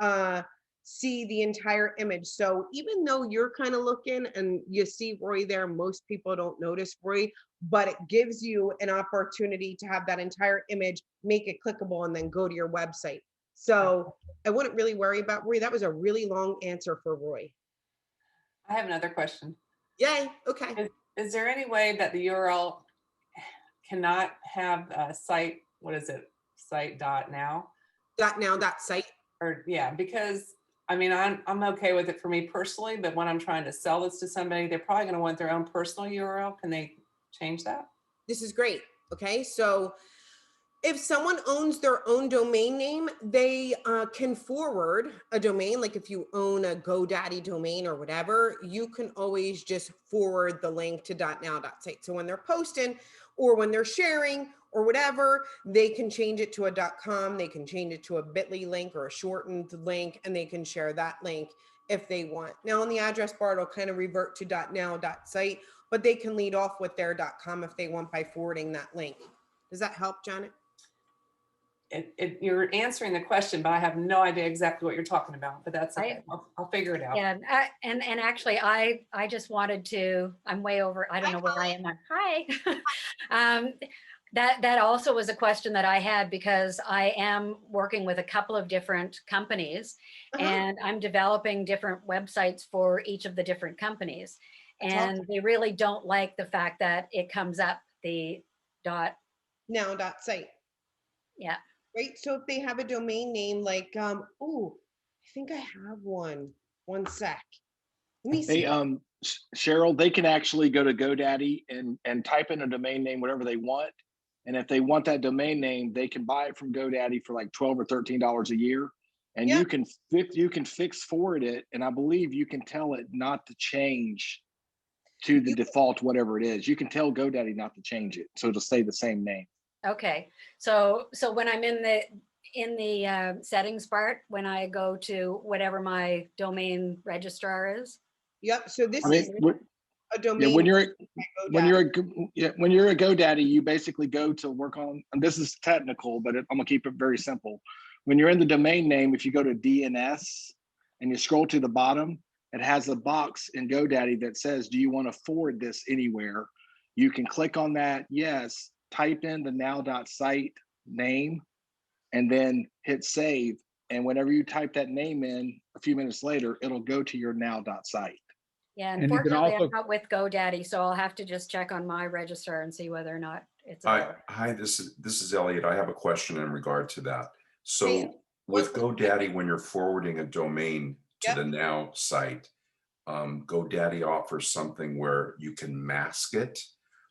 see the entire image. So even though you're kind of looking and you see Roy there, most people don't notice Roy, but it gives you an opportunity to have that entire image, make it clickable, and then go to your website. So I wouldn't really worry about Roy. That was a really long answer for Roy. I have another question. Yay, okay. Is there any way that the URL cannot have a site, what is it, site.now? .now.site? Or yeah, because I mean, I'm okay with it for me personally, but when I'm trying to sell this to somebody, they're probably going to want their own personal URL. Can they change that? This is great. Okay, so if someone owns their own domain name, they can forward a domain. Like if you own a GoDaddy domain or whatever, you can always just forward the link to .now.site. So when they're posting or when they're sharing or whatever, they can change it to a .com, they can change it to a bit.ly link or a shortened link, and they can share that link if they want. Now on the address bar, it'll kind of revert to .now.site, but they can lead off with their .com if they want by forwarding that link. Does that help, Janet? You're answering the question, but I have no idea exactly what you're talking about, but that's okay. I'll figure it out. Yeah, and actually, I just wanted to. I'm way over. I don't know where I am. Hi. That also was a question that I had because I am working with a couple of different companies, and I'm developing different websites for each of the different companies, and they really don't like the fact that it comes up the .now.site. Yeah. Right. So if they have a domain name like, oh, I think I have one. One sec. Let me see. Hey, Cheryl, they can actually go to GoDaddy and type in a domain name, whatever they want. And if they want that domain name, they can buy it from GoDaddy for like $12 or $13 a year. And you can fix forward it. And I believe you can tell it not to change to the default, whatever it is. You can tell GoDaddy not to change it. So it'll stay the same name. Okay. So when I'm in the settings part, when I go to whatever my domain registrar is. Yep. So this is a domain. Yeah, when you're at GoDaddy, you basically go to work on, and this is technical, but I'm gonna keep it very simple. When you're in the domain name, if you go to DNS and you scroll to the bottom, it has a box in GoDaddy that says, do you want to forward this anywhere? You can click on that. Yes. Type in the now.site name and then hit save. And whenever you type that name in a few minutes later, it'll go to your now.site. Yeah, unfortunately, I'm not with GoDaddy, so I'll have to just check on my registrar and see whether or not it's available. Hi, this is Elliot. I have a question in regard to that. So with GoDaddy, when you're forwarding a domain to the Now site, GoDaddy offers something where you can mask it.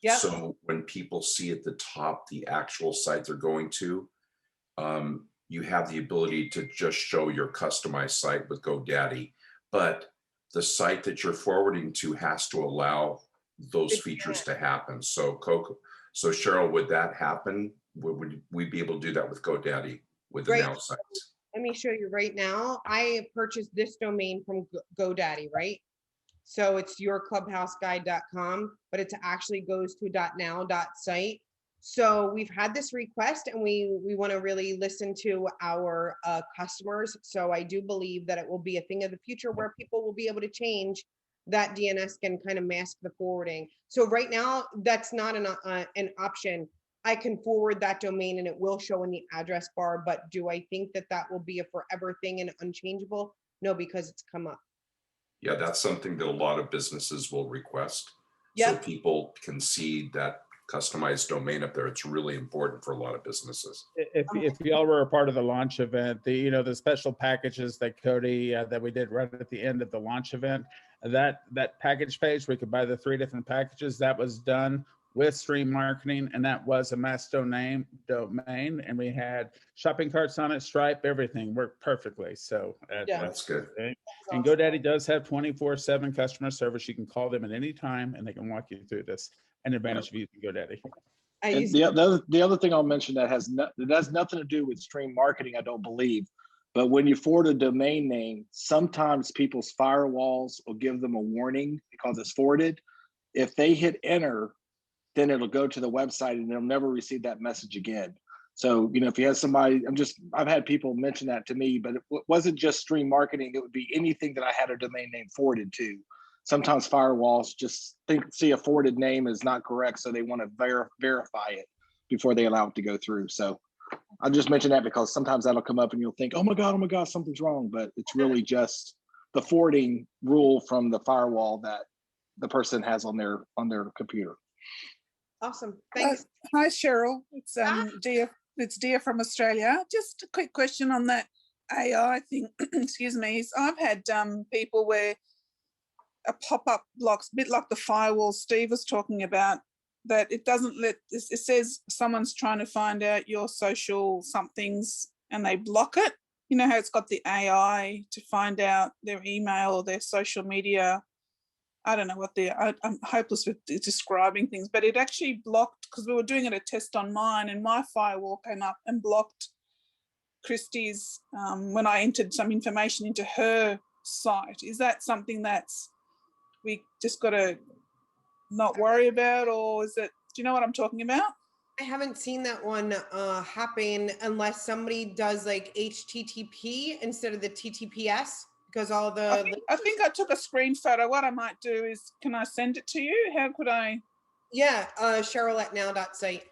Yep. So when people see at the top the actual site they're going to, you have the ability to just show your customized site with GoDaddy, but the site that you're forwarding to has to allow those features to happen. So Cheryl, would that happen? Would we be able to do that with GoDaddy with the Now site? Let me show you right now. I purchased this domain from GoDaddy, right? So it's yourclubhouseguide.com, but it actually goes to .now.site. So we've had this request and we want to really listen to our customers. So I do believe that it will be a thing of the future where people will be able to change that DNS can kind of mask the forwarding. So right now, that's not an option. I can forward that domain and it will show in the address bar, but do I think that that will be a forever thing and unchangeable? No, because it's come up. Yeah, that's something that a lot of businesses will request. So people can see that customized domain up there. It's really important for a lot of businesses. If y'all were a part of the launch event, the special packages that Cody that we did right at the end of the launch event, that package page where you could buy the 3 different packages, that was done with Stream Marketing, and that was a mass domain, and we had shopping carts on it, Stripe, everything worked perfectly. So that's good. And GoDaddy does have 24/7 customer service. You can call them at any time, and they can walk you through this. An advantage of using GoDaddy. And the other thing I'll mention that has nothing to do with Stream Marketing, I don't believe. But when you forward a domain name, sometimes people's firewalls will give them a warning because it's forwarded. If they hit enter, then it'll go to the website and they'll never receive that message again. So, if you have somebody, I've had people mention that to me, but it wasn't just Stream Marketing. It would be anything that I had a domain name forwarded to. Sometimes firewalls just see a forwarded name is not correct, so they want to verify it before they allow it to go through. So I'll just mention that because sometimes that'll come up and you'll think, oh my God, something's wrong. But it's really just the forwarding rule from the firewall that the person has on their computer. Awesome. Thanks. Hi, Cheryl. It's Dia. It's Dia from Australia. Just a quick question on that AI thing. Excuse me. I've had people where a pop-up blocks, a bit like the firewall Steve was talking about, that it doesn't it says someone's trying to find out your social somethings and they block it. You know how it's got the AI to find out their email or their social media. I don't know what I'm hopeless with describing things, but it actually blocked, because we were doing a test on mine and my firewall came up and blocked Christie's when I entered some information into her site. Is that something that's we just got to not worry about, or is it? Do you know what I'm talking about? I haven't seen that one happen unless somebody does like HTTP instead of the TTPS, because all the I think I took a screen photo. What I might do is, can I send it to you? How could I? yeah, Cheryl@now.site.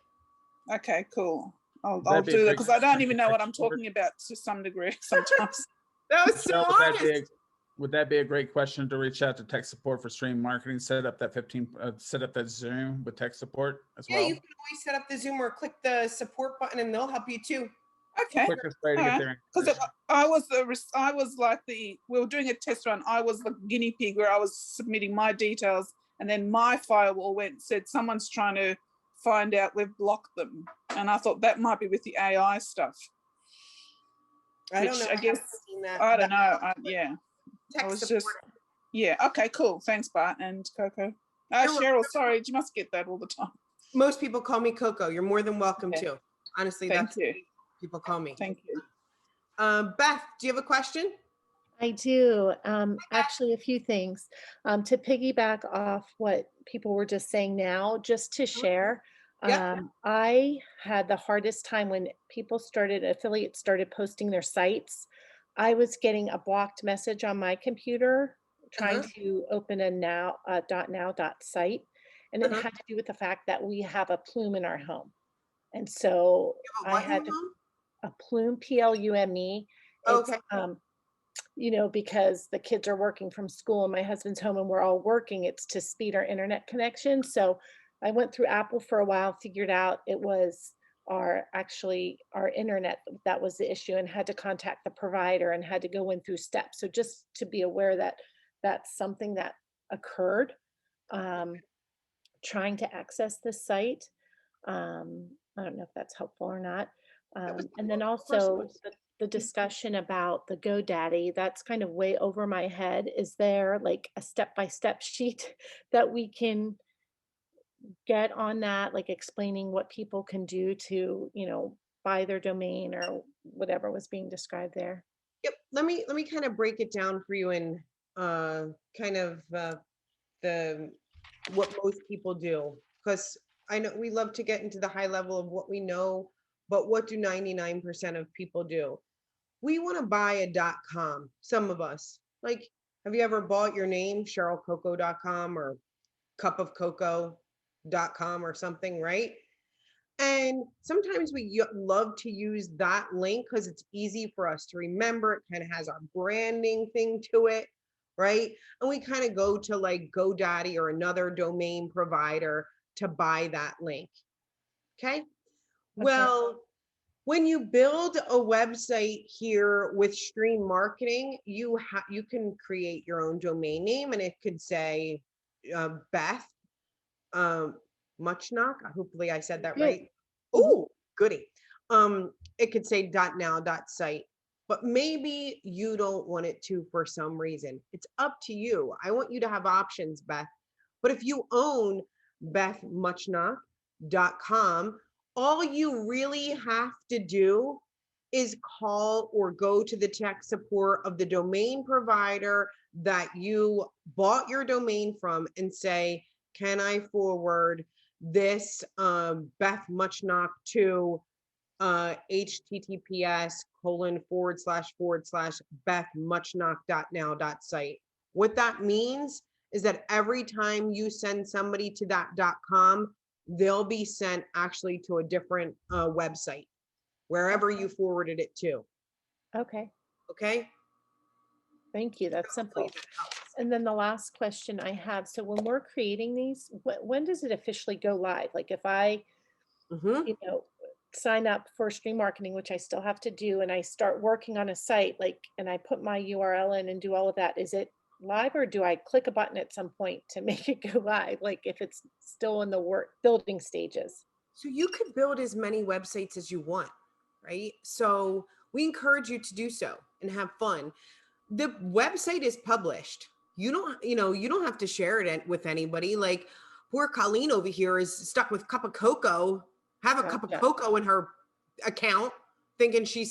Okay, cool. I'll That'd be a do that great because I don't question even to know what tech I'm support. talking about to some degree sometimes. That was so Cheryl, honest. would that be a great question to reach out to tech support for stream marketing? Set up that set up that Zoom with tech support as Yeah, well. you can always set up the Zoom or click the support button and they'll help you too. Okay. Quickest way to get there. Because I was like we were doing a test run. I was the guinea pig where I was submitting my details, and then my firewall went and said someone's trying to find out we've blocked them, and I thought that might be with the AI stuff. I don't know. I guess that. I don't know. Yeah, Tech I was support. just okay, cool. Thanks, Bart and Coco. You're Cheryl, welcome. sorry, you must get that all the time. Most people call me Coco. You're more than welcome Okay. to. Honestly, Thank that's you. what people call me. Thank you. Beth, do you have a question? I do. Actually, a few things. To piggyback off what people were just saying now, just to share, Yep. I had the hardest time when affiliates started posting their sites. I was getting a blocked message on my computer trying to open a .now.site, and it had to do with the fact that we have a plume in our home. And so I had a plume, Plume. It's, Okay. because the kids are working from school and my husband's home and we're all working, it's to speed our internet connection. So I went through Apple for a while, figured out it was our internet that was the issue, and had to contact the provider and had to go in through steps. So just to be aware that that's something that occurred, trying to access this site. I don't know if that's helpful or not. And then also the discussion about the GoDaddy, that's kind of way over my head. Is there like a step-by-step sheet that we can get on that, like explaining what people can do to, buy their domain or whatever was being described there? Yep. Let me kind of break it down for you in kind of the what most people do, because I know we love to get into the high level of what we know, but what do 99% of people do? We want to buy a .com. Some of us, like, have you ever bought your name, CherylCoco.com or cupofcoco.com or something, right? And sometimes we love to use that link because it's easy for us to remember. It kind of has our branding thing to it, right? And we kind of go to like GoDaddy or another domain provider to buy that link. Okay. Well, when you build a website here with Stream Marketing, you can create your own domain name, and it could say Beth Muchnock. Hopefully I said that right. Oh, goody. It could say .now.site, but maybe you don't want it to for some reason. It's up to you. I want you to have options, Beth. But if you own BethMuchnock.com, all you really have to do is call or go to the tech support of the domain provider that you bought your domain from and say, can I forward this Beth Muchnock to https://bethmuchnock.now.site. What that means is that every time you send somebody to that .com, they'll be sent actually to a different website, wherever you forwarded it to. Okay. Okay. Thank you. That's simple. And then the last question I have, so when we're creating these, when does it officially go live? Like if I, sign up for Stream Marketing, which I still have to do, and I start working on a site, and I put my URL in and do all of that, is it live, or do I click a button at some point to make it go live? Like if it's still in the building stages? So you could build as many websites as you want, right? So we encourage you to do so and have fun. The website is published. You don't have to share it with anybody. Like poor Colleen over here is stuck with cup of cocoa, have a cup of cocoa in her account, thinking she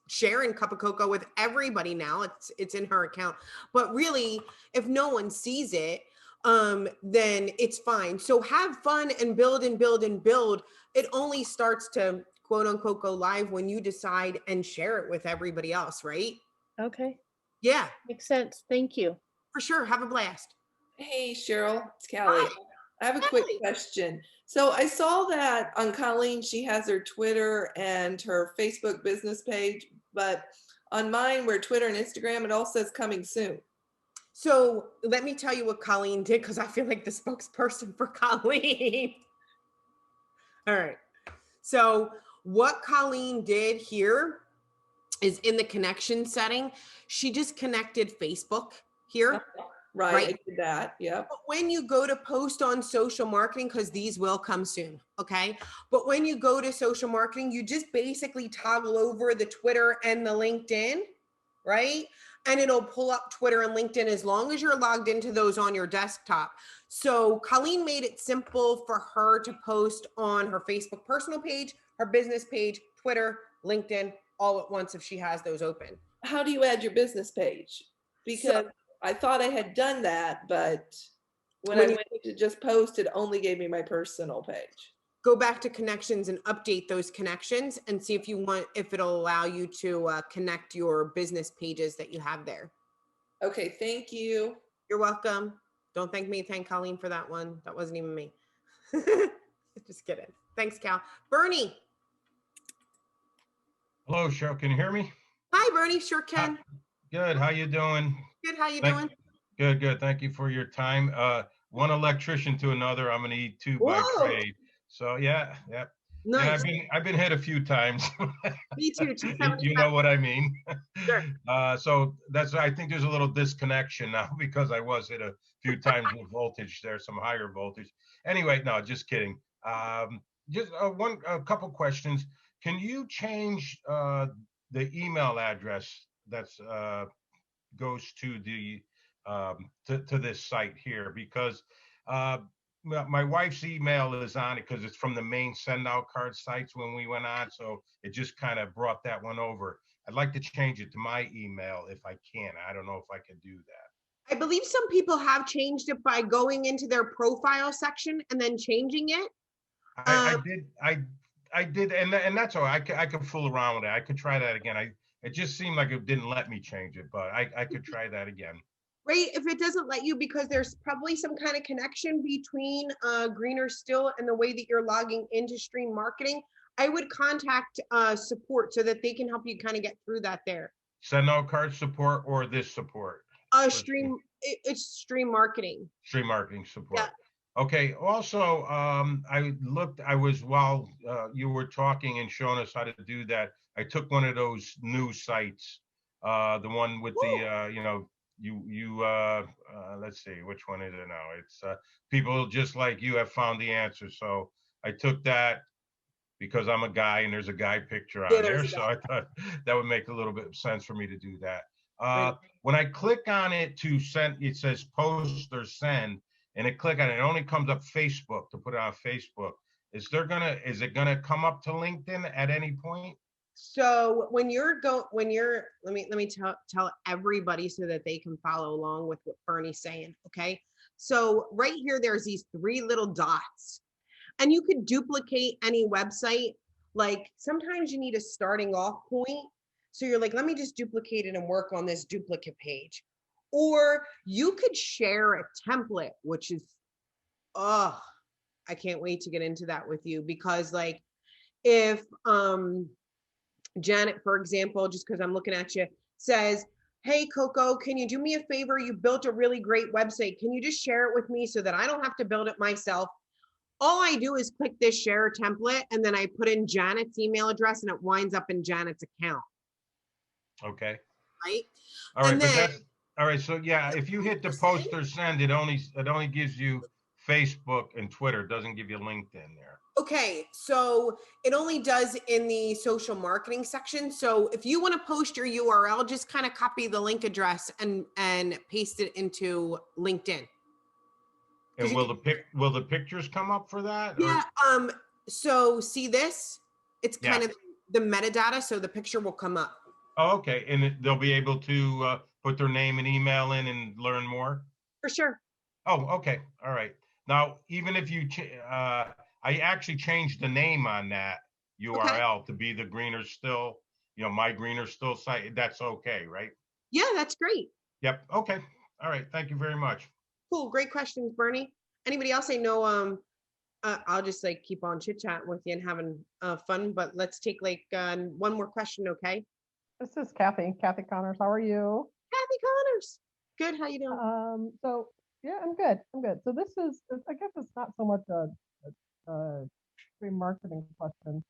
sharing Cup of Cocoa with everybody now. It's in her account. But really, if no one sees it, then it's fine. So have fun and build and build and build. It only starts to quote unquote go live when you decide and share it with everybody else, right? Okay, Yeah, makes sense. Thank you. for sure. Have a blast. Hey, Cheryl, it's Callie. Hi. I have a quick Callie. question. So I saw that on Colleen, she has her Twitter and her Facebook business page, but on mine where Twitter and Instagram, it all says coming soon. So let me tell you what Colleen did, because I feel like the spokesperson for Colleen. All right. So what Colleen did here is in the connection setting, she just connected Facebook here. Right, I did that, yep. But when you go to post on social marketing, because these will come soon, okay? But when you go to social marketing, you just basically toggle over the Twitter and the LinkedIn, right? And it'll pull up Twitter and LinkedIn as long as you're logged into those on your desktop. So Colleen made it simple for her to post on her Facebook personal page, her business page, Twitter, LinkedIn, all at once if she has those open. How do you add your business page? Because I thought I had done that, but when I went to just post, it only gave me my personal page. Go back to connections and update those connections and see if it'll allow you to connect your business pages that you have there. Okay, thank you. You're welcome. Don't thank me, thank Colleen for that one. That wasn't even me. Just kidding. Thanks, Cal. Bernie. Hello, Cheryl. Can you hear me? Hi, Bernie. Sure can. Good. How you doing? Good. How you doing? Good, good. Thank you for your time. One electrician to another. I'm an E2 by trade. So yeah. Nice. Yeah, I've been hit a few times. Me too. You know what I mean. Sure. So I think there's a little disconnection now because I was hit a few times with voltage. There's some higher voltage. Anyway, no, just kidding. Just a couple questions. Can you change the email address that's goes to the to this site here? Because my wife's email is on it because it's from the main send out card sites when we went on, so it just kind of brought that one over. I'd like to change it to my email if I can. I don't know if I can do that. I believe some people have changed it by going into their profile section and then changing it. I did, and that's all. I could fool around with it. I could try that again. It just seemed like it didn't let me change it, but I could try that again. Right, if it doesn't let you, because there's probably some kind of connection between Greener Still and the way that you're logging into Stream Marketing, I would contact support so that they can help you kind of get through that there. Send out card support or this support? It's Stream Marketing. Stream Marketing support. Yeah. Okay. Also, while you were talking and showing us how to do that, I took one of those new sites, the one with the, let's see, which one is it now? It's people just like you have found the answer. So I took that because I'm a guy and there's a guy picture on there. So I thought that would make a little bit of sense for me to do that. When I click on it to send, it says post or send, and I click on it, it only comes up Facebook to put it on Facebook. Is it gonna come up to LinkedIn at any point? So let me tell everybody so that they can follow along with what Bernie's saying. Okay. So right here, there's these three little dots, and you could duplicate any website. Like sometimes you need a starting off point. So you're like, let me just duplicate it and work on this duplicate page. Or you could share a template, which is, I can't wait to get into that with you, because like if Janet, for example, just because I'm looking at you, says, hey, Coco, can you do me a favor? You built a really great website. Can you just share it with me so that I don't have to build it myself? All I do is click this share template, and then I put in Janet's email address, and it winds up in Janet's account. Okay. Right. All right. And But then, all right. So yeah, if you hit the post or send, it only gives you Facebook and Twitter. It doesn't give you LinkedIn there. okay, so it only does in the social marketing section. So if you want to post your URL, just kind of copy the link address and paste it into LinkedIn. And will the pictures come up for that? Yeah. So see this? It's kind of the metadata, so the picture will come up. Oh, okay. And they'll be able to put their name and email in and learn more? For sure. Oh, okay. All right. Now, even if I actually changed the name on that URL to be the Greener Still, my Greener Still site. That's okay, right? Yeah, that's great. Yep. Okay. All right. Thank you very much. Cool. Great questions, Bernie. Anybody else? I know I'll just like keep on chit chatting with you and having fun, but let's take like one more question, okay? This is Kathy Connors. How are you? Kathy Connors. Good. How you doing? So yeah, I'm good. So this is, I guess it's not so much a free marketing question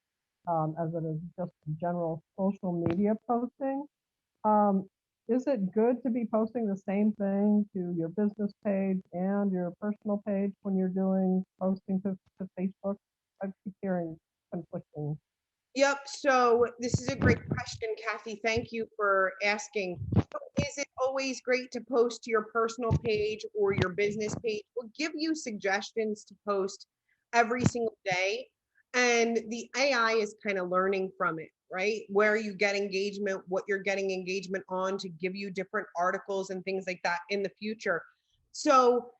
as it is just general social media posting. Is it good to be posting the same thing to your business page and your personal page when you're doing posting to Facebook? I keep hearing conflicting. Yep. So this is a great question, Kathy. Thank you for asking. So is it always great to post to your personal page or your business page? We'll give you suggestions to post every single day. And the AI is kind of learning from it, right? Where you get engagement, what you're getting engagement on to give you different articles and things like that in the future. So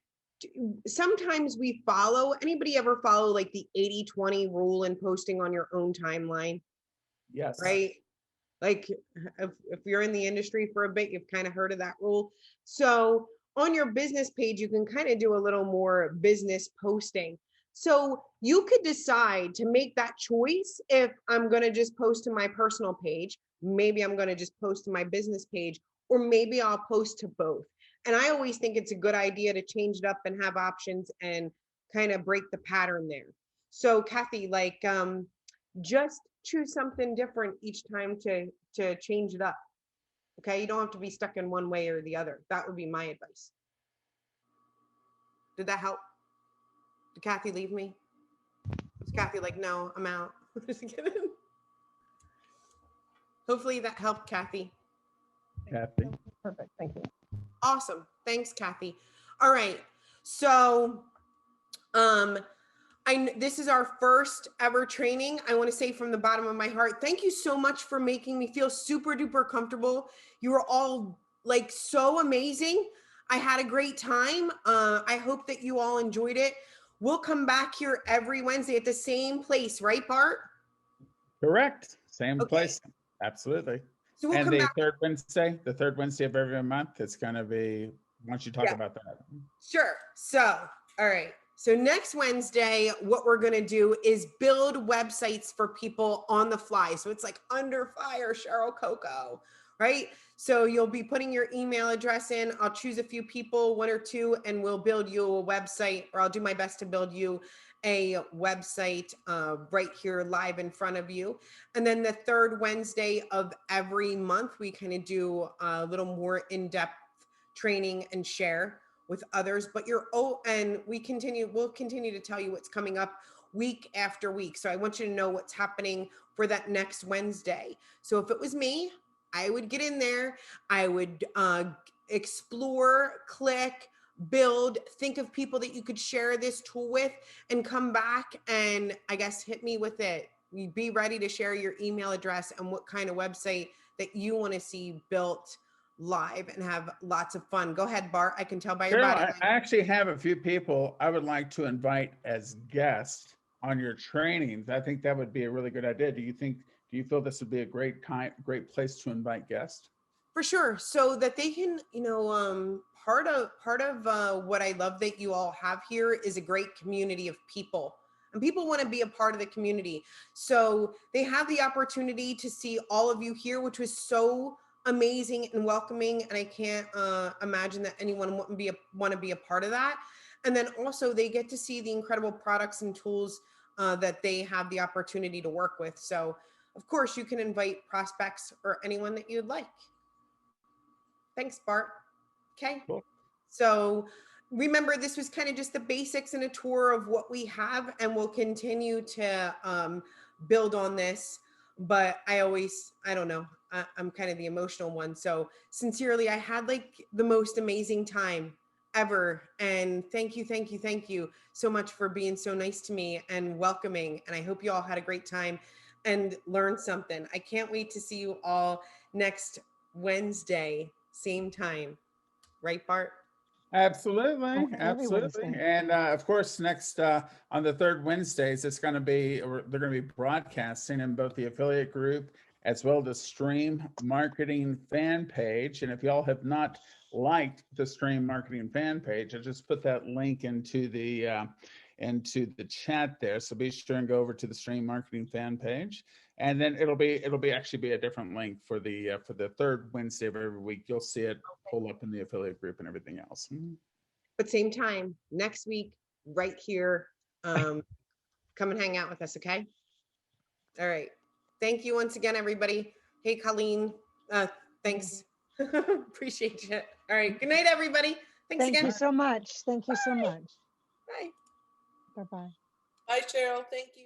sometimes we follow, anybody ever follow like the 80-20 rule in posting on your own timeline? Yes. Right? Like if you're in the industry for a bit, you've kind of heard of that rule. So on your business page, you can kind of do a little more business posting. So you could decide to make that choice. If I'm going to just post to my personal page, maybe I'm going to just post to my business page, or maybe I'll post to both. And I always think it's a good idea to change it up and have options and kind of break the pattern there. So Kathy, like just choose something different each time to change it up. Okay, you don't have to be stuck in one way or the other. That would be my advice. Did that help? Did Kathy leave me? Was Kathy like, no, I'm out? Just kidding. Hopefully that helped, Kathy. Kathy. Perfect. Thank you. Awesome. Thanks, Kathy. All right. So this is our first ever training. I want to say from the bottom of my heart, thank you so much for making me feel super duper comfortable. You were all like so amazing. I had a great time. I hope that you all enjoyed it. We'll come back here every Wednesday at the same place, right, Bart? Correct. Same place. Absolutely. So we'll and come the back. third Wednesday of every month, it's going to be, once you talk about that. Sure. So, all right. So next Wednesday, what we're going to do is build websites for people on the fly. So it's like under fire, Cheryl Coco, right? So you'll be putting your email address in. I'll choose a few people, one or two, and we'll build you a website, or I'll do my best to build you a website right here live in front of you. And then the third Wednesday of every month, we kind of do a little more in-depth training and share with others, but we'll continue to tell you what's coming up week after week. So I want you to know what's happening for that next Wednesday. So if it was me, I would get in there, I would explore, click, build, think of people that you could share this tool with, and come back and I guess hit me with it. You'd be ready to share your email address and what kind of website that you want to see built live and have lots of fun. Go ahead, Bart. I can tell by your body. I actually have a few people I would like to invite as guests on your trainings. I think that would be a really good idea. Do you feel this would be a great place to invite guests? For sure. So that they can, part of what I love that you all have here is a great community of people. And people want to be a part of the community. So they have the opportunity to see all of you here, which was so amazing and welcoming. And I can't imagine that anyone wouldn't want to be a part of that. And then also they get to see the incredible products and tools that they have the opportunity to work with. So of course you can invite prospects or anyone that you'd like. Thanks, Bart. Okay. Cool. So remember, this was kind of just the basics and a tour of what we have, and we'll continue to build on this. But I don't know, I'm kind of the emotional one. So sincerely, I had like the most amazing time ever. And thank you so much for being so nice to me and welcoming. And I hope you all had a great time. and learn something. I can't wait to see you all next Wednesday, same time. Right, Bart? Absolutely, Oh, every absolutely. Wednesday. And of course, next on the third Wednesdays, it's going to be, or they're going to be broadcasting in both the affiliate group as well as the Stream Marketing fan page. And if y'all have not liked the Stream Marketing fan page, I just put that link into the chat there. So be sure and go over to the Stream Marketing fan page. And then it'll actually be a different link for the third Wednesday of every week. You'll see it pull up in the affiliate group and everything else. But same time next week, right here. Come and hang out with us, okay? All right. Thank you once again, everybody. Hey, Colleen. Thanks. Appreciate you. All right. Good night, everybody. Thanks Thank again. you so much. Thank you so much. Bye. Bye-bye. Bye, Cheryl. Thank you.